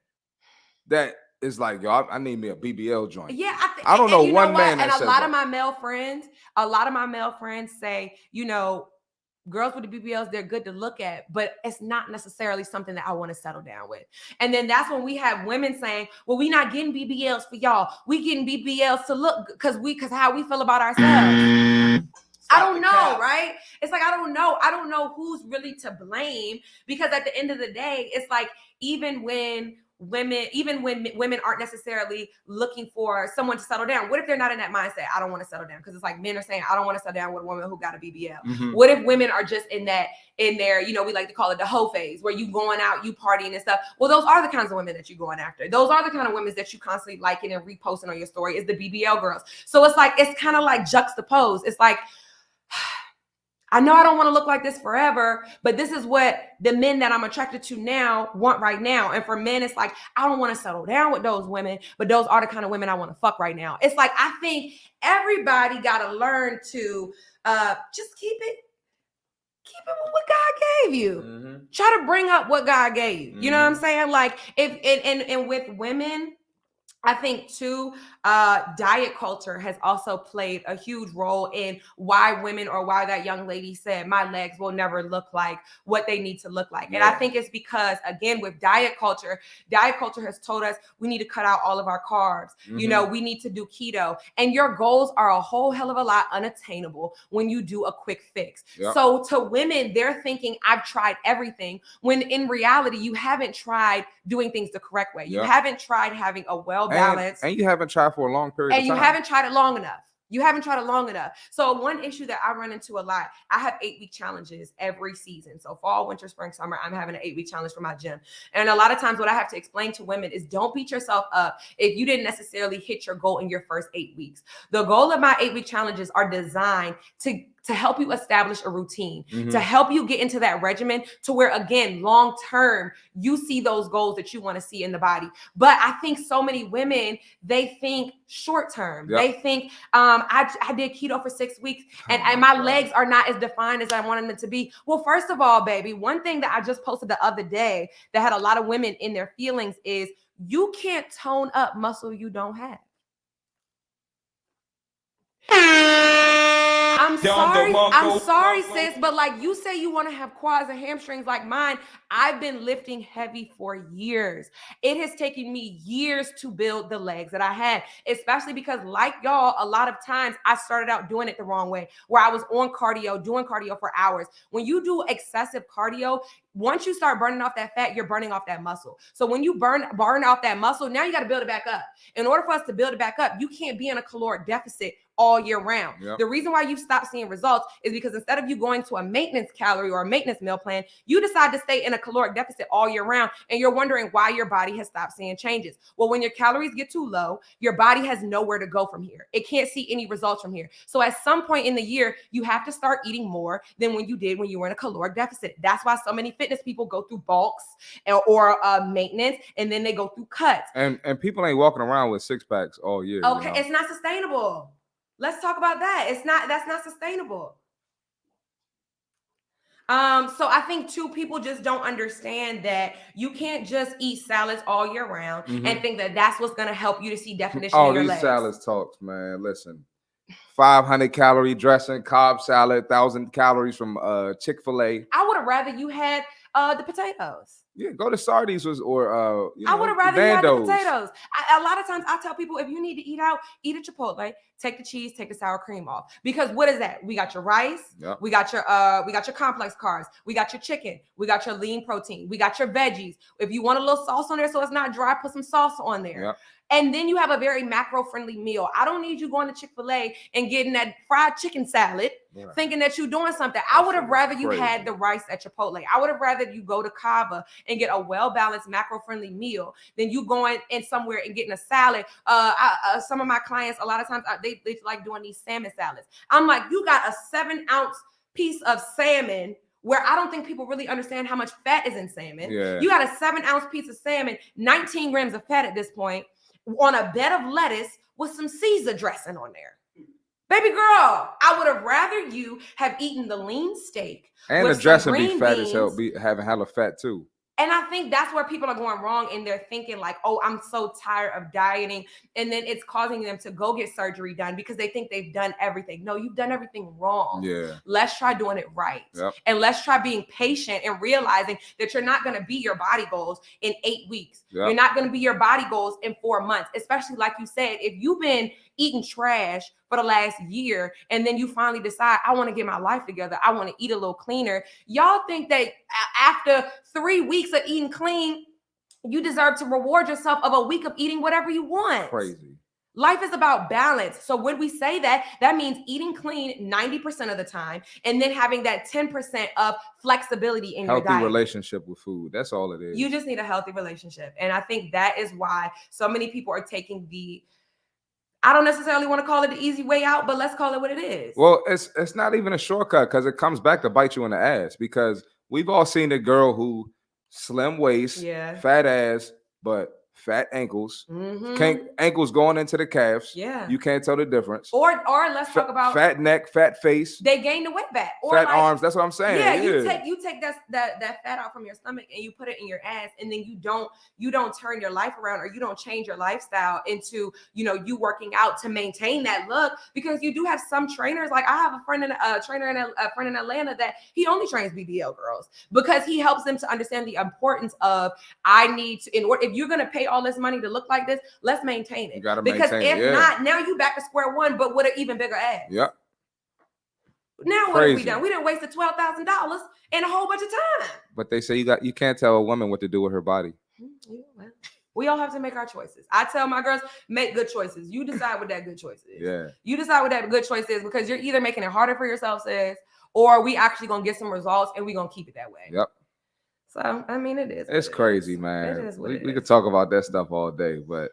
that is like, yo, I need me a BBL joint. Yeah, I don't know one man. And a lot of my male friends say, girls with the BBLs, they're good to look at, but it's not necessarily something that I want to settle down with. And then that's when we have women saying, well, we're not getting BBLs for y'all. We getting BBLs to look because how we feel about ourselves. I don't know, right? It's like, I don't know who's really to blame, because at the end of the day, it's like, even when women aren't necessarily looking for someone to settle down, what if they're not in that mindset? I don't want to settle down, because it's like men are saying, I don't want to settle down with a woman who got a BBL. What if women are just in their, we like to call it the hoe phase, where you going out, you partying and stuff. Well, those are the kinds of women that you're going after. Those are the kind of women that you constantly liking and reposting on your story, is the BBL girls. So it's like, it's kind of like juxtaposed. It's like, I know I don't want to look like this forever, but this is what the men that I'm attracted to now want right now. And for men, it's like, I don't want to settle down with those women, but those are the kind of women I want to fuck right now. It's like, I think everybody got to learn to just keep it with what God gave you. try to bring up what God gave you. You know what I'm saying? Like if and with women, I think too, diet culture has also played a huge role in why women, or why that young lady said, my legs will never look like what they need to look like. And I think it's because, again, with diet culture has told us we need to cut out all of our carbs. You know, we need to do keto. And your goals are a whole hell of a lot unattainable when you do a quick fix. So to women, they're thinking, I've tried everything, when in reality, you haven't tried doing things the correct way. You haven't tried having a well-balanced. And you haven't tried for a long period of time. And you haven't tried it long enough. You haven't tried it long enough. So one issue that I run into a lot, I have 8-week challenges every season. So fall, winter, spring, summer, I'm having an 8-week challenge for my gym. And a lot of times what I have to explain to women is, don't beat yourself up if you didn't necessarily hit your goal in your first 8 weeks. The goal of my 8-week challenges are designed to help you establish a routine, to help you get into that regimen to where, again, long term, you see those goals that you want to see in the body. But I think so many women, they think short term. They think, I did keto for 6 weeks and my legs are not as defined as I wanted them to be. Well, first of all, baby, one thing that I just posted the other day that had a lot of women in their feelings is, you can't tone up muscle you don't have. I'm sorry, sis, but like, you say you want to have quads and hamstrings like mine. I've been lifting heavy for years. It has taken me years to build the legs that I had, especially because, like y'all, a lot of times I started out doing it the wrong way, where I was on cardio, doing cardio for hours. When you do excessive cardio, once you start burning off that fat, you're burning off that muscle. So when you burn off that muscle, now you got to build it back up. In order for us to build it back up, you can't be in a caloric deficit all year round. The reason why you stop seeing results is because instead of you going to a maintenance calorie or a maintenance meal plan, you decide to stay in a caloric deficit all year round, and you're wondering why your body has stopped seeing changes. Well, when your calories get too low, your body has nowhere to go from here. It can't see any results from here. So at some point in the year, you have to start eating more than when you did when you were in a caloric deficit. That's why so many fitness people go through bulks or maintenance, and then they go through cuts. And people ain't walking around with 6-packs all year. Okay, it's not sustainable. Let's talk about that. That's not sustainable. So I think too, people just don't understand that you can't just eat salads all year round and think that that's what's going to help you to see definition in your legs. All these salads talks, man. Listen, 500 calorie dressing, Cobb salad, 1,000 calories from Chick-fil-A. I would have rather you had the potatoes. Yeah, go to Sardi's or I would have rather you had the potatoes. A lot of times I tell people, if you need to eat out, eat at Chipotle. Take the cheese, take the sour cream off. Because what is that? We got your rice, we got your complex carbs, we got your chicken, we got your lean protein, we got your veggies. If you want a little sauce on there so it's not dry, put some sauce on there. And then you have a very macro-friendly meal. I don't need you going to Chick-fil-A and getting that fried chicken salad, thinking that you're doing something. I would have rather you had the rice at Chipotle. I would have rather you go to Cava and get a well-balanced, macro-friendly meal than you going in somewhere and getting a salad. Some of my clients, a lot of times, they like doing these salmon salads. I'm like, you got a 7-ounce piece of salmon, where I don't think people really understand how much fat is in salmon. You got a 7-ounce piece of salmon, 19 grams of fat at this point, on a bed of lettuce with some Caesar dressing on there. Baby girl, I would have rather you have eaten the lean steak. And the dressing be fat as hell, be having hella fat too. And I think that's where people are going wrong, and they're thinking like, oh, I'm so tired of dieting. And then it's causing them to go get surgery done because they think they've done everything. No, you've done everything wrong. Let's try doing it right. And let's try being patient and realizing that you're not going to be your body goals in 8 weeks. You're not going to be your body goals in 4 months, especially like you said, if you've been eating trash for the last year and then you finally decide, I want to get my life together, I want to eat a little cleaner. Y'all think that after 3 weeks of eating clean, you deserve to reward yourself of a week of eating whatever you want. Crazy. Life is about balance. So when we say that, that means eating clean 90% of the time and then having that 10% of flexibility in your diet. Healthy relationship with food. That's all it is. You just need a healthy relationship. And I think that is why so many people are taking I don't necessarily want to call it the easy way out, but let's call it what it is. Well, it's not even a shortcut because it comes back to bite you in the ass, because we've all seen a girl who slim waist, fat ass, but fat ankles, ankles going into the calves. Yeah, you can't tell the difference. Or let's talk about fat neck, fat face. They gain the weight back. Or fat arms. That's what I'm saying. Yeah, you take that fat out from your stomach and you put it in your ass, and then you don't turn your life around, or you don't change your lifestyle into you working out to maintain that look, because you do have some trainers. Like I have a friend a friend in Atlanta that he only trains BBL girls because he helps them to understand the importance of if you're gonna pay all this money to look like this, let's maintain it. You gotta because maintain if not, now you back to square one, but with an even bigger ass. Yep. Now what have we done? We done wasted $12,000 and a whole bunch of time. But they say you can't tell a woman what to do with her body. Well, we all have to make our choices. I tell my girls, make good choices. You decide what that good choice is. Yeah. You decide what that good choice is, because you're either making it harder for yourself, sis, or we actually gonna get some results and we gonna keep it that way. Yep. So I mean, it is. It's crazy, man. It is we could talk about that stuff all day, but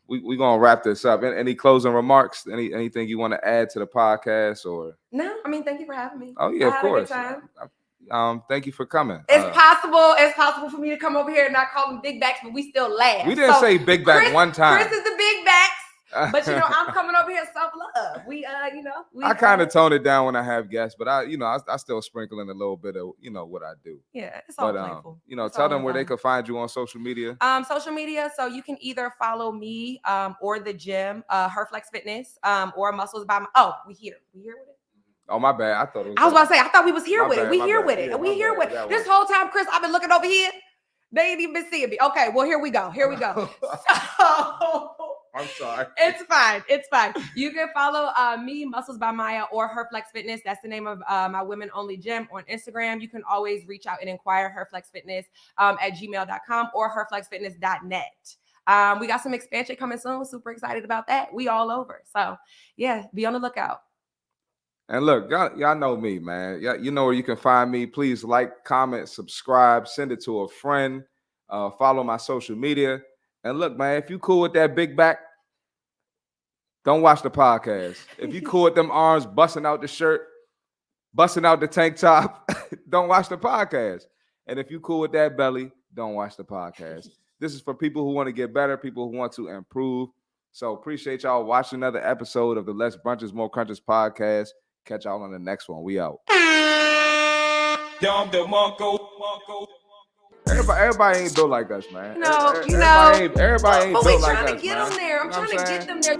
we gonna wrap this up. Any closing remarks? Anything you want to add to the podcast? Or no? I mean, thank you for having me. Oh yeah, of course. Thank you for coming. It's possible for me to come over here and not call them big backs, but we still laugh. We didn't say big back one time. Chris is the big backs. But I'm coming over here self-love. I kind of tone it down when I have guests, but I still sprinkle in a little bit of what I do. Yeah, it's all playful. Tell them where they can find you on social media. Social media, so you can either follow me or the gym, Herflex Fitness, or MusclesByMya. Oh, we here with it. Oh, my bad. I was about to say, I thought we was here with it. We here with it. We here with it. This whole time, Chris, I've been looking over here. They ain't even been seeing me. Okay, well, here we go. So I'm sorry. It's fine. You can follow me, MusclesByMya, or Herflex Fitness. That's the name of my women-only gym on Instagram. You can always reach out and inquire herflexfitness at gmail.com or herflexfitness.net. We got some expansion coming soon. Super excited about that. We all over. So, yeah, be on the lookout. And look, y'all know me, man. You know where you can find me. Please like, comment, subscribe, send it to a friend. Follow my social media. And look, man, if you cool with that big back, don't watch the podcast. If you cool with them arms busting out the shirt, busting out the tank top, don't watch the podcast. And if you cool with that belly, don't watch the podcast. This is for people who want to get better, people who want to improve. So appreciate y'all watching another episode of the Less Brunches, More Crunches podcast. Catch y'all on the next one. We out. Everybody ain't built like us, man. No, everybody ain't built like us. But we trying to get them there. I'm trying to get them there.